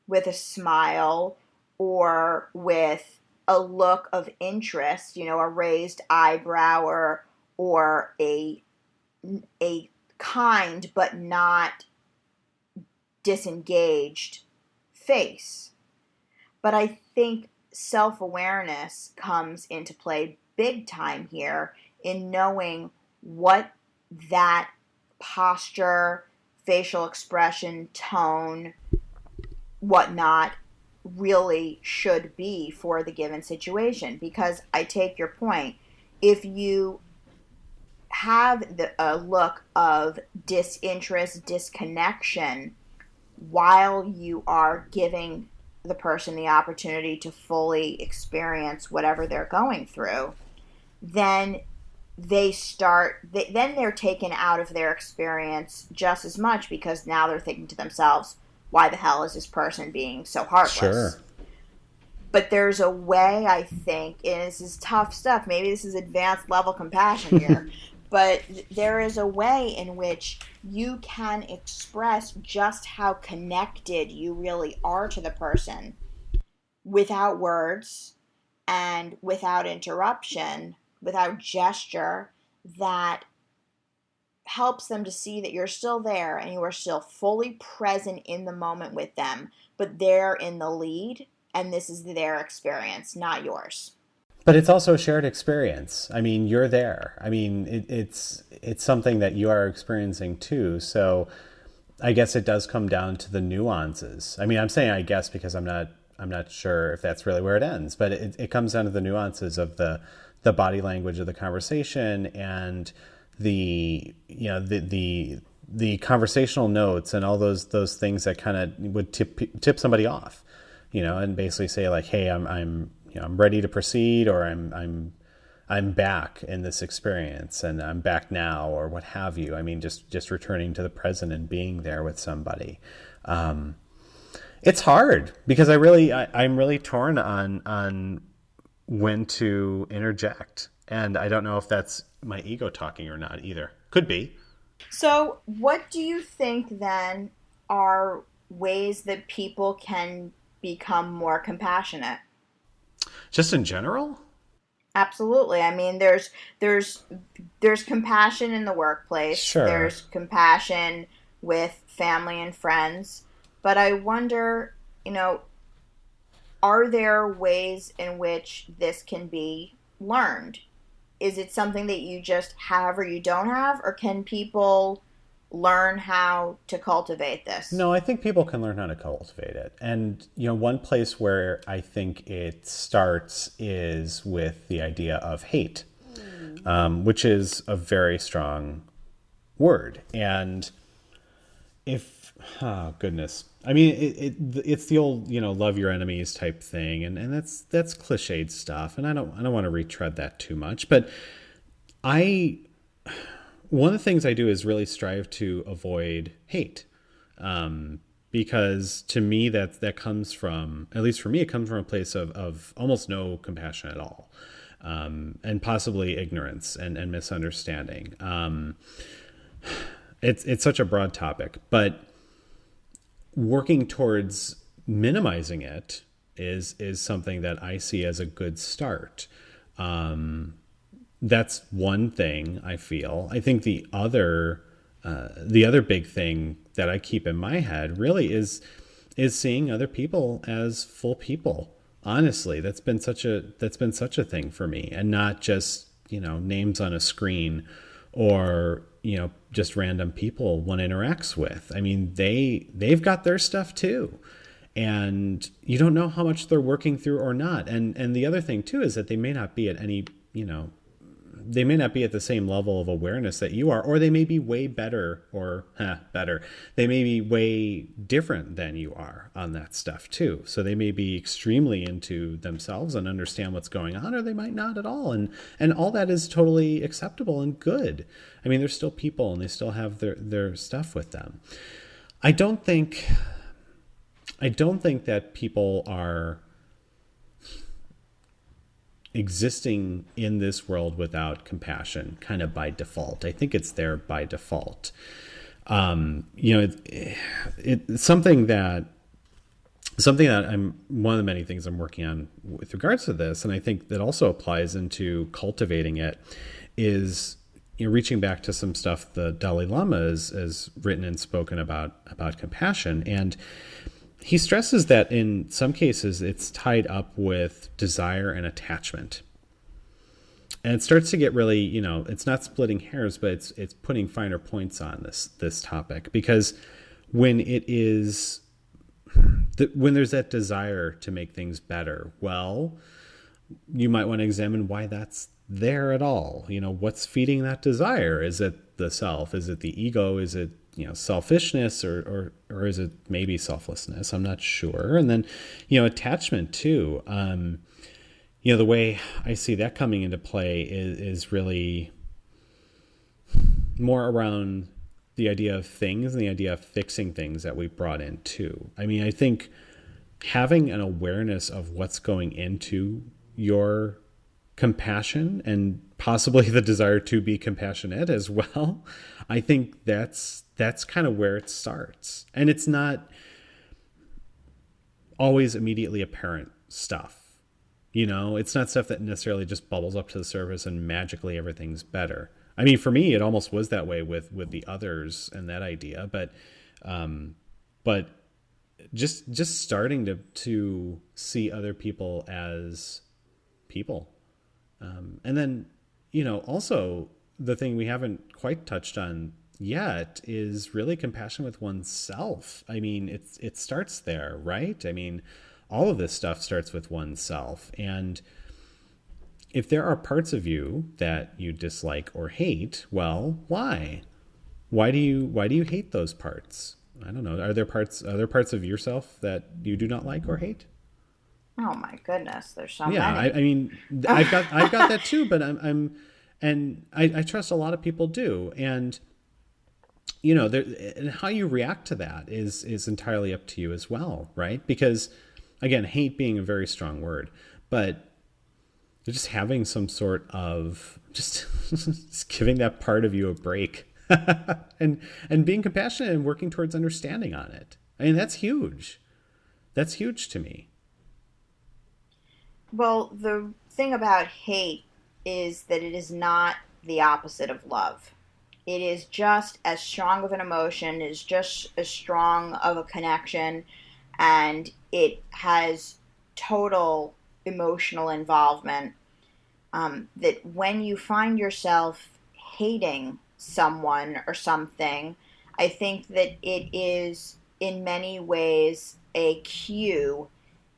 with a smile or with a look of interest, a raised eyebrow or a kind but not disengaged face. But I think self-awareness comes into play big time here in knowing what that posture, facial expression, tone, whatnot really should be for the given situation. Because I take your point. If you have a look of disinterest, disconnection, while you are giving the person the opportunity to fully experience whatever they're going through, then then they're taken out of their experience just as much, because now they're thinking to themselves, why the hell is this person being so heartless? Sure. But there's a way, I think, and this is tough stuff, maybe this is advanced level compassion here, but there is a way in which you can express just how connected you really are to the person without words and without interruption, without gesture, that helps them to see that you're still there and you are still fully present in the moment with them, but they're in the lead and this is their experience, not yours. But it's also a shared experience. I mean, you're there. I mean, it's something that you are experiencing too. So I guess it does come down to the nuances. I mean, I'm saying I guess because I'm not sure if that's really where it ends, but it comes down to the nuances of the body language of the conversation and the conversational notes and all those things that kind of would tip somebody off, and basically say like, hey, I'm ready to proceed, or I'm back in this experience and I'm back now, or what have you. I mean, just returning to the present and being there with somebody. It's hard because I'm really torn on when to interject. And I don't know if that's my ego talking or not either. Could be. So, what do you think then are ways that people can become more compassionate? Just in general? Absolutely. I mean, there's there's compassion in the workplace. Sure. There's compassion with family and friends. But I wonder, you know, are there ways in which this can be learned? Is it something that you just have or you don't have, or can people learn how to cultivate this? No, I think people can learn how to cultivate it. And, one place where I think it starts is with the idea of hate, which is a very strong word. And oh goodness, I mean, it's the old, love your enemies type thing. And that's cliched stuff. And I don't want to retread that too much, but I, one of the things I do is really strive to avoid hate. Because to me that comes from, at least for me, it comes from a place of almost no compassion at all, and possibly ignorance and misunderstanding. It's such a broad topic, but working towards minimizing it is something that I see as a good start. That's one thing I feel. I think the other big thing that I keep in my head really is seeing other people as full people. Honestly, that's been such a thing for me, and not just names on a screen, or just random people one interacts with. I mean, they've got their stuff too, and you don't know how much they're working through or not. And the other thing too is that they may not be at any they may not be at the same level of awareness that you are, or they may be way better, or better. They may be way different than you are on that stuff too. So they may be extremely into themselves and understand what's going on, or they might not at all. And all that is totally acceptable and good. I mean, they're still people and they still have their stuff with them. I don't think that people are existing in this world without compassion kind of by default. I think it's there by default. It's something that I'm, one of the many things I'm working on with regards to this, and I think that also applies into cultivating it, is reaching back to some stuff the Dalai Lama has written and spoken about compassion. And he stresses that in some cases it's tied up with desire and attachment. And it starts to get really, it's not splitting hairs, but it's putting finer points on this topic. Because when when there's that desire to make things better, well, you might want to examine why that's there at all. What's feeding that desire? Is it the self? Is it the ego? Is it selfishness, or is it maybe selflessness? I'm not sure. And then, attachment too. The way I see that coming into play is really more around the idea of things and the idea of fixing things that we've brought in too. I mean, I think having an awareness of what's going into your compassion, and possibly the desire to be compassionate as well, I think that's kind of where it starts. And it's not always immediately apparent stuff. It's not stuff that necessarily just bubbles up to the surface and magically everything's better. I mean, for me, it almost was that way with the others and that idea, but just starting to see other people as people. And then, also the thing we haven't quite touched on yet is really compassion with oneself. I mean, it starts there, right? I mean, all of this stuff starts with oneself. And if there are parts of you that you dislike or hate, well, why? Why do you hate those parts? I don't know. Are there parts of yourself that you do not like or hate? Oh my goodness, there's so Yeah, many. I mean, I've got that too, but I trust a lot of people do. And there, and how you react to that is entirely up to you as well, right? Because again, hate being a very strong word, but just having some sort of just giving that part of you a break and being compassionate and working towards understanding on it. I mean, that's huge. That's huge to me. Well, the thing about hate is that it is not the opposite of love. It is just as strong of an emotion, it is just as strong of a connection, and it has total emotional involvement. That when you find yourself hating someone or something, I think that it is in many ways a cue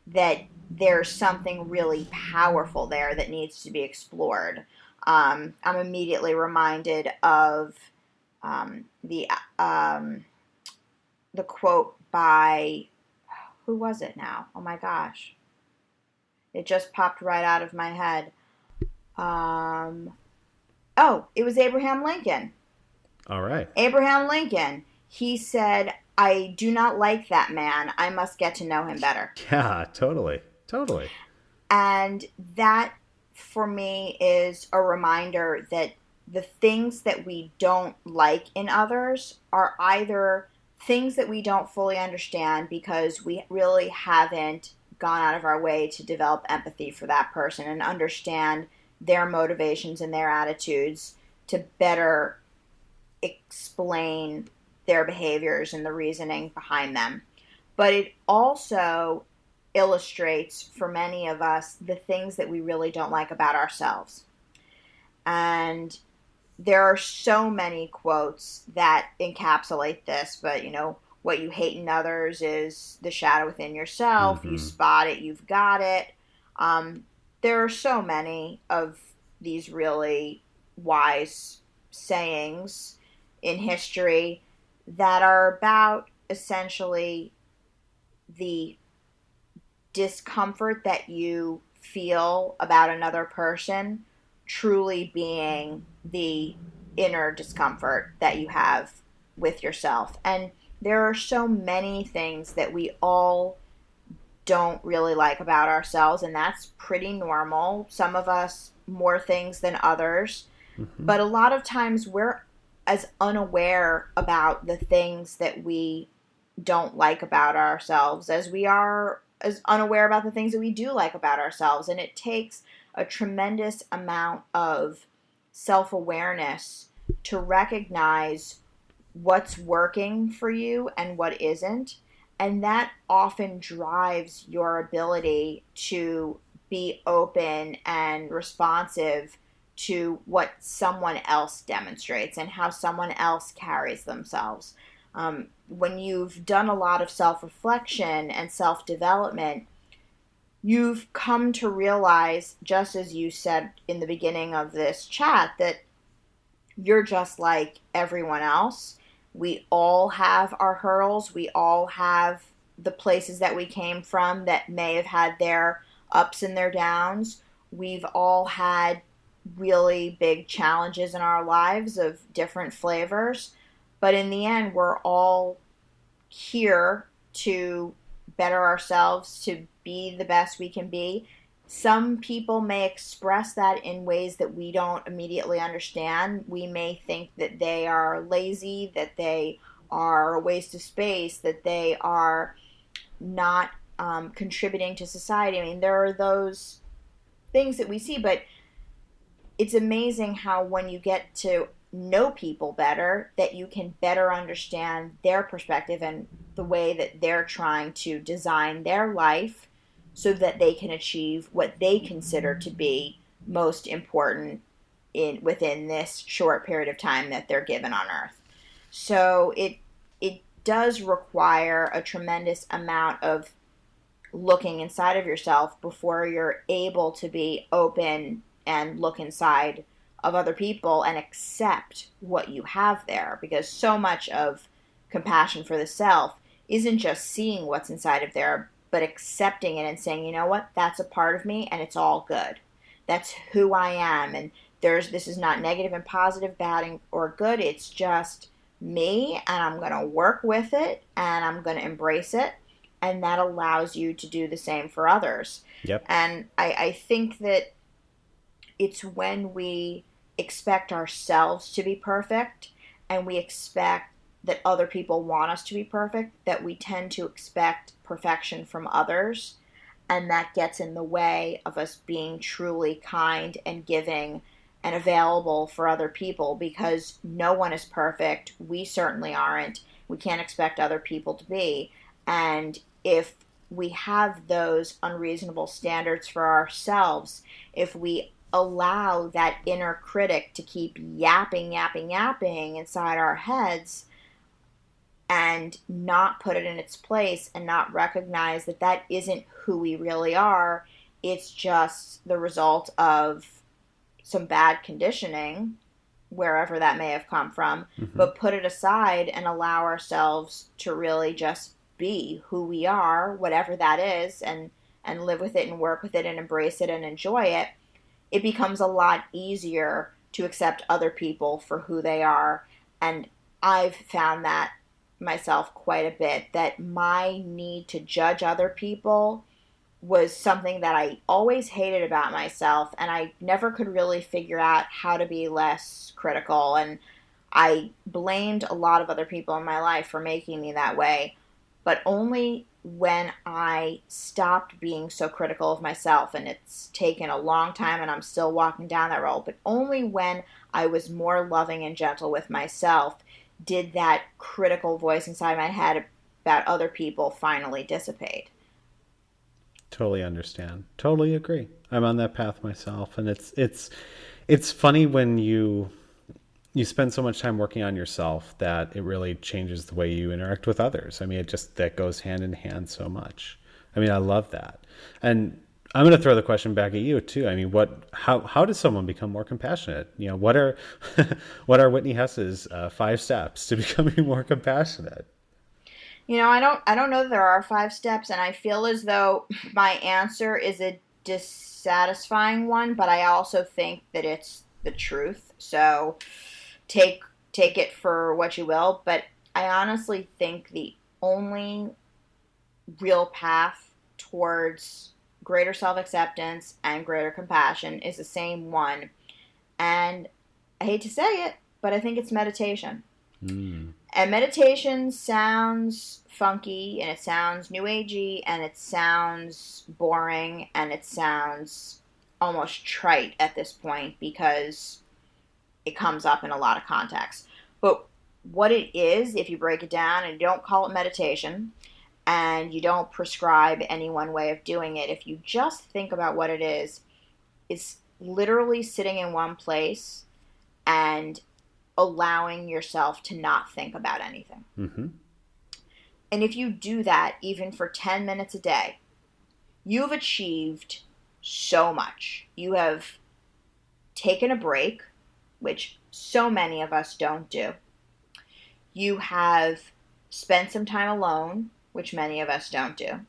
that there's something really powerful there that needs to be explored. I'm immediately reminded of um, the um, the quote by, who was it now? Oh my gosh, it just popped right out of my head. Um, oh, it was Abraham Lincoln. All right. Abraham Lincoln. He said, "I do not like that man. I must get to know him better." Yeah, totally. Totally. And that, for me, is a reminder that the things that we don't like in others are either things that we don't fully understand because we really haven't gone out of our way to develop empathy for that person and understand their motivations and their attitudes to better explain their behaviors and the reasoning behind them. But it also illustrates for many of us the things that we really don't like about ourselves. And there are so many quotes that encapsulate this, but what you hate in others is the shadow within yourself. You Mm-hmm. spot it, you've got it. There are so many of these really wise sayings in history that are about essentially the discomfort that you feel about another person truly being the inner discomfort that you have with yourself. And there are so many things that we all don't really like about ourselves, and that's pretty normal. Some of us more things than others, Mm-hmm. but a lot of times we're as unaware about the things that we don't like about ourselves as we are as unaware about the things that we do like about ourselves. And it takes a tremendous amount of self-awareness to recognize what's working for you and what isn't. And that often drives your ability to be open and responsive to what someone else demonstrates and how someone else carries themselves. When you've done a lot of self-reflection and self-development, you've come to realize, just as you said in the beginning of this chat, that you're just like everyone else. We all have our hurdles. We all have the places that we came from that may have had their ups and their downs. We've all had really big challenges in our lives of different flavors. But in the end, we're all here to better ourselves, to be the best we can be. Some people may express that in ways that we don't immediately understand. We may think that they are lazy, that they are a waste of space, that they are not contributing to society. I mean, there are those things that we see, but it's amazing how when you get to know people better, that you can better understand their perspective and the way that they're trying to design their life so that they can achieve what they consider to be most important within this short period of time that they're given on earth. So it does require a tremendous amount of looking inside of yourself before you're able to be open and look inside of other people and accept what you have there, because so much of compassion for the self isn't just seeing what's inside of there, but accepting it and saying, you know what, that's a part of me and it's all good. That's who I am. And this is not negative and positive, bad or good. It's just me and I'm going to work with it and I'm going to embrace it. And that allows you to do the same for others. Yep. And I think that it's when we expect ourselves to be perfect and we expect that other people want us to be perfect that we tend to expect perfection from others. And that gets in the way of us being truly kind and giving and available for other people because no one is perfect. We certainly aren't. We can't expect other people to be. And if we have those unreasonable standards for ourselves, if we allow that inner critic to keep yapping, yapping, yapping inside our heads and not put it in its place and not recognize that that isn't who we really are, it's just the result of some bad conditioning, wherever that may have come from, but put it aside and allow ourselves to really just be who we are, whatever that is, and live with it and work with it and embrace it and enjoy it, it becomes a lot easier to accept other people for who they are. And I've found that myself quite a bit, that my need to judge other people was something that I always hated about myself, and I never could really figure out how to be less critical, and I blamed a lot of other people in my life for making me that way, but only when I stopped being so critical of myself, and it's taken a long time and I'm still walking down that road, but only when I was more loving and gentle with myself did that critical voice inside my head about other people finally dissipate. Totally understand. Totally agree. I'm on that path myself, and it's funny when you spend so much time working on yourself that it really changes the way you interact with others. I mean, it just that goes hand in hand so much. I mean, I love that. And I'm going to throw the question back at you too. I mean, how does someone become more compassionate? You know, what are what are Whitney Hess's 5 steps to becoming more compassionate? You know, I don't know that there are 5 steps, and I feel as though my answer is a dissatisfying one, but I also think that it's the truth. So take take it for what you will, but I honestly think the only real path towards greater self-acceptance and greater compassion is the same one. And I hate to say it, but I think it's meditation. Mm. And meditation sounds funky and it sounds new agey and it sounds boring and it sounds almost trite at this point because it comes up in a lot of contexts. But what it is, if you break it down and you don't call it meditation and you don't prescribe any one way of doing it, if you just think about what it is, it's literally sitting in one place and allowing yourself to not think about anything. Mm-hmm. And if you do that, even for 10 minutes a day, you've achieved so much. You have taken a break, which so many of us don't do. You have spent some time alone, which many of us don't do.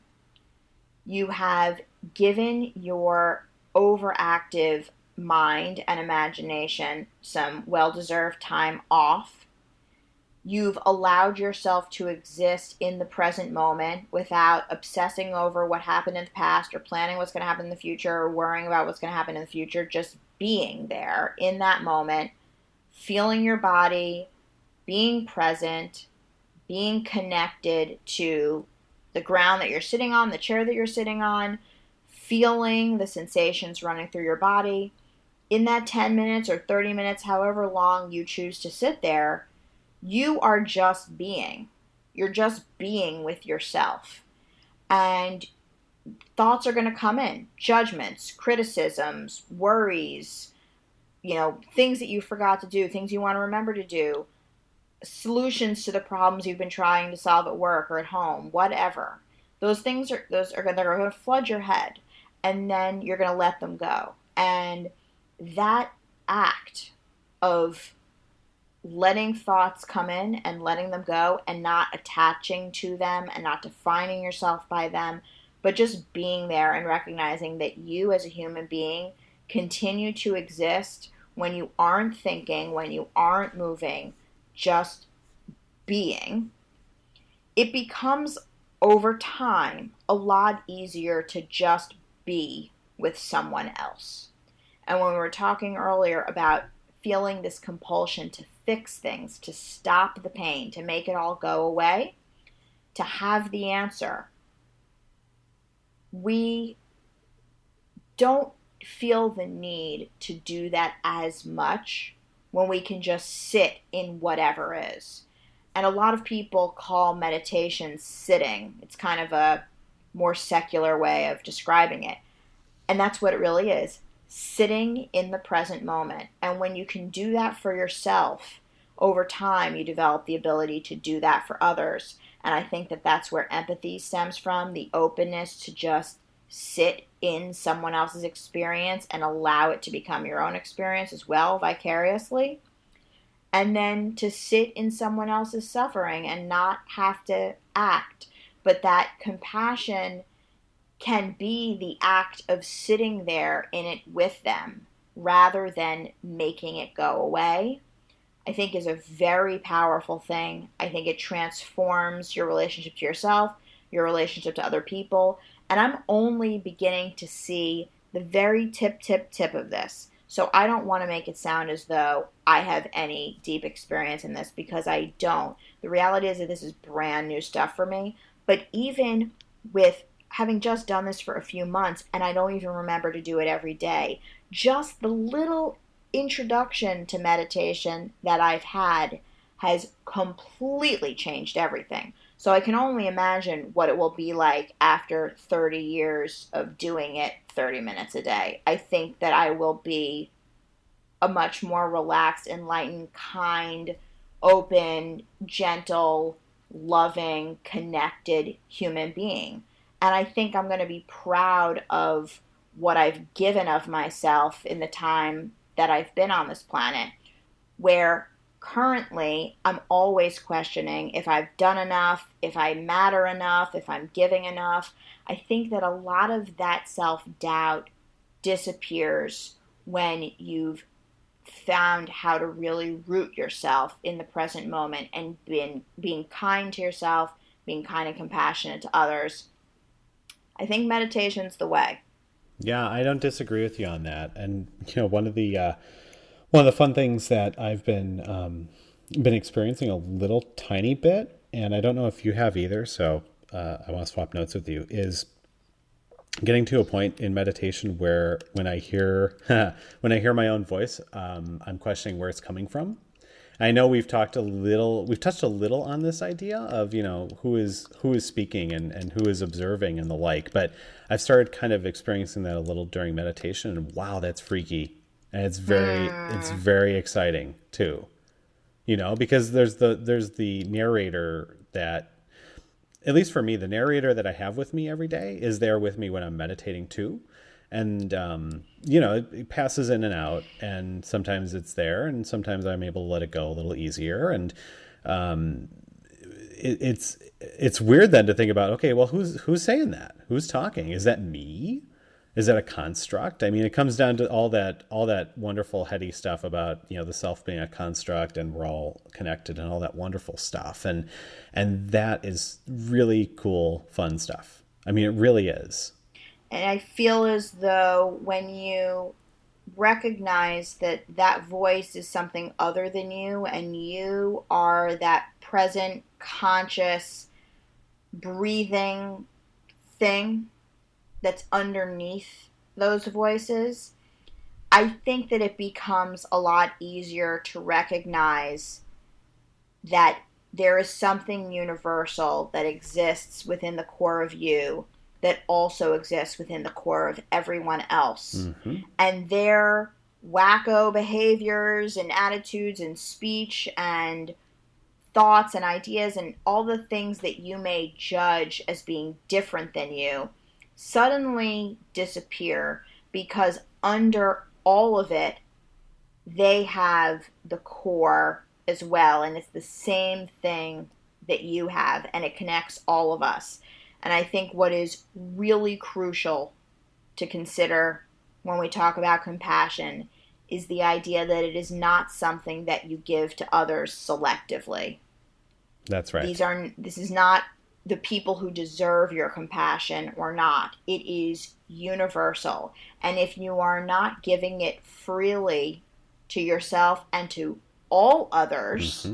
You have given your overactive mind and imagination some well-deserved time off. You've allowed yourself to exist in the present moment without obsessing over what happened in the past or planning what's going to happen in the future or worrying about what's going to happen in the future. Just being there in that moment, feeling your body, being present, being connected to the ground that you're sitting on, the chair that you're sitting on, feeling the sensations running through your body. In that 10 minutes or 30 minutes, however long you choose to sit there, you are just being. You're just being with yourself. And thoughts are going to come in. Judgments, criticisms, worries, things that you forgot to do, things you want to remember to do, solutions to the problems you've been trying to solve at work or at home, whatever. They're going to flood your head, and then you're going to let them go. And that act of letting thoughts come in and letting them go and not attaching to them and not defining yourself by them, but just being there and recognizing that you as a human being continue to exist when you aren't thinking, when you aren't moving, just being, it becomes over time a lot easier to just be with someone else. And when we were talking earlier about feeling this compulsion to fix things, to stop the pain, to make it all go away, to have the answer, we don't feel the need to do that as much when we can just sit in whatever is. And a lot of people call meditation sitting. It's kind of a more secular way of describing it. And that's what it really is, sitting in the present moment. And when you can do that for yourself, over time you develop the ability to do that for others. And I think that that's where empathy stems from, the openness to just sit in someone else's experience and allow it to become your own experience as well, vicariously. And then to sit in someone else's suffering and not have to act. But that compassion can be the act of sitting there in it with them rather than making it go away, I think is a very powerful thing. I think it transforms your relationship to yourself, your relationship to other people. And I'm only beginning to see the very tip of this. So I don't want to make it sound as though I have any deep experience in this, because I don't. The reality is that this is brand new stuff for me. But even with having just done this for a few months, and I don't even remember to do it every day, just the little introduction to meditation that I've had has completely changed everything. So I can only imagine what it will be like after 30 years of doing it 30 minutes a day. I think that I will be a much more relaxed, enlightened, kind, open, gentle, loving, connected human being. And I think I'm going to be proud of what I've given of myself in the time that I've been on this planet, where currently I'm always questioning if I've done enough, if I matter enough, if I'm giving enough. I think that a lot of that self-doubt disappears when you've found how to really root yourself in the present moment and being kind to yourself, being kind and compassionate to others. I think meditation's the way. Yeah, I don't disagree with you on that. And one of the fun things that I've been experiencing a little tiny bit, and I don't know if you have either, so I want to swap notes with you, is getting to a point in meditation where when I hear my own voice, I'm questioning where it's coming from. I know we've touched a little on this idea of, who is speaking and who is observing and the like, but I've started kind of experiencing that a little during meditation, and wow, that's freaky. And it's very exciting too, because there's the narrator that, at least for me, the narrator that I have with me every day is there with me when I'm meditating too. And, it passes in and out, and sometimes it's there, and sometimes I'm able to let it go a little easier. And it's weird then to think about, okay, well, who's saying that? Who's talking? Is that me? Is that a construct? I mean, it comes down to all that wonderful heady stuff about, the self being a construct and we're all connected and all that wonderful stuff. And that is really cool, fun stuff. I mean, it really is. And I feel as though when you recognize that that voice is something other than you, and you are that present, conscious, breathing thing that's underneath those voices, I think that it becomes a lot easier to recognize that there is something universal that exists within the core of you that also exists within the core of everyone else. Mm-hmm. And their wacko behaviors and attitudes and speech and thoughts and ideas and all the things that you may judge as being different than you suddenly disappear, because under all of it, they have the core as well. And it's the same thing that you have, and it connects all of us. And I think what is really crucial to consider when we talk about compassion is the idea that it is not something that you give to others selectively. That's right. This is not the people who deserve your compassion or not. It is universal. And if you are not giving it freely to yourself and to all others,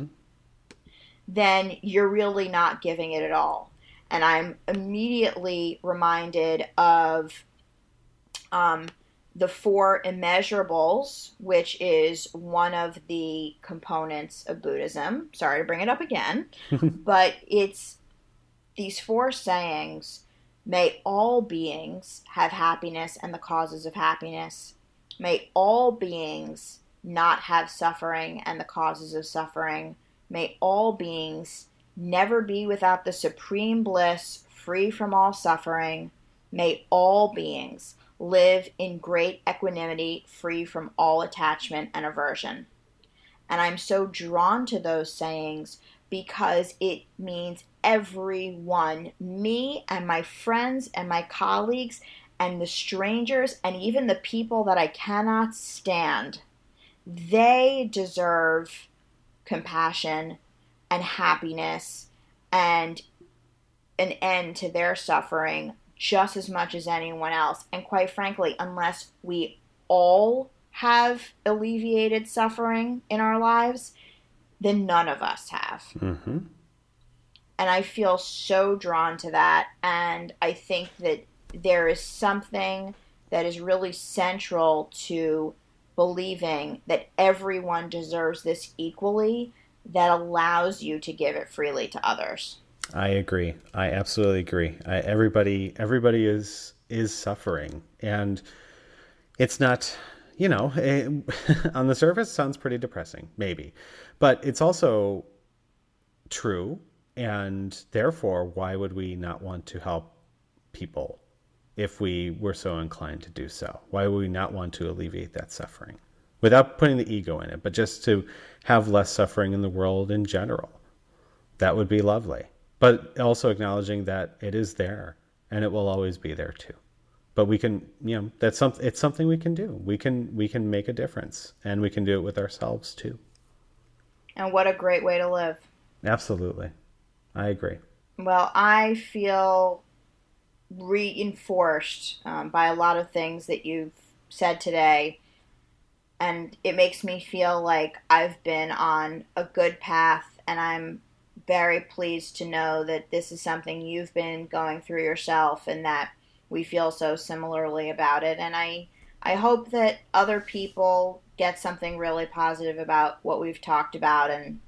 then you're really not giving it at all. And I'm immediately reminded of the four immeasurables, which is one of the components of Buddhism. Sorry to bring it up again, but it's these four sayings: may all beings have happiness and the causes of happiness. May all beings not have suffering and the causes of suffering. May all beings never be without the supreme bliss, free from all suffering. May all beings live in great equanimity, free from all attachment and aversion. And I'm so drawn to those sayings because it means everyone, me and my friends and my colleagues and the strangers and even the people that I cannot stand, they deserve compassion and happiness and an end to their suffering just as much as anyone else. And quite frankly, unless we all have alleviated suffering in our lives, then none of us have. Mm-hmm. And I feel so drawn to that. And I think that there is something that is really central to believing that everyone deserves this equally, that allows you to give it freely to others. I agree. I absolutely agree. Everybody is suffering, and it's not, on the surface sounds pretty depressing, maybe, but it's also true. And therefore, why would we not want to help people if we were so inclined to do so? Why would we not want to alleviate that suffering without putting the ego in it, but just to have less suffering in the world in general? That would be lovely. But also acknowledging that it is there and it will always be there too. But we can, it's something we can do. We can make a difference, and we can do it with ourselves too. And what a great way to live. Absolutely. I agree. Well, I feel reinforced by a lot of things that you've said today. And it makes me feel like I've been on a good path, and I'm very pleased to know that this is something you've been going through yourself and that we feel so similarly about it. And I hope that other people get something really positive about what we've talked about. And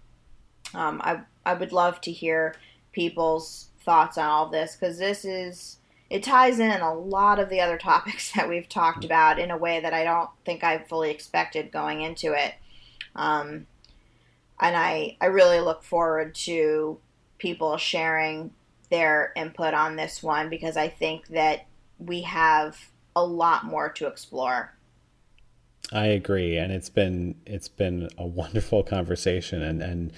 I would love to hear people's thoughts on all this, because it ties in a lot of the other topics that we've talked about in a way that I don't think I fully expected going into it. And I really look forward to people sharing their input on this one, because I think that we have a lot more to explore. I agree. And it's been a wonderful conversation and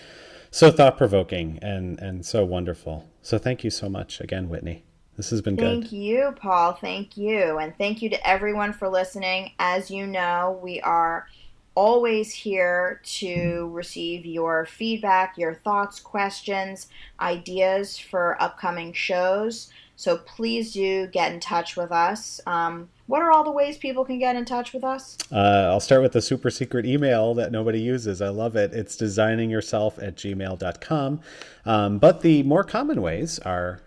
so thought-provoking and so wonderful. So thank you so much again, Whitney. This has been good. Thank you, Paul. Thank you. And thank you to everyone for listening. As you know, we are always here to receive your feedback, your thoughts, questions, ideas for upcoming shows. So please do get in touch with us. What are all the ways people can get in touch with us? I'll start with the super secret email that nobody uses. I love it. It's designingyourself@gmail.com. But the more common ways are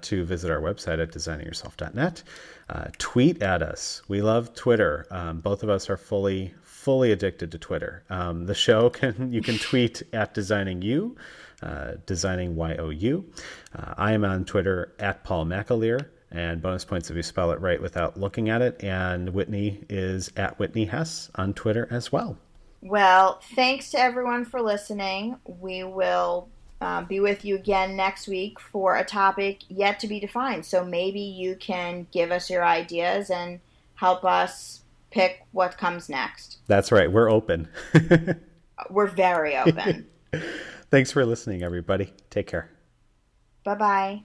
to visit our website at designingyourself.net. Tweet at us. We love Twitter. Both of us are fully addicted to Twitter. The show you can tweet at designingyou, designing YOU. I am on Twitter at Paul McAleer, and bonus points if you spell it right without looking at it. And Whitney is at Whitney Hess on Twitter as well. Well, thanks to everyone for listening. We will be with you again next week for a topic yet to be defined. So maybe you can give us your ideas and help us pick what comes next. That's right. We're open. We're very open. Thanks for listening, everybody. Take care. Bye-bye.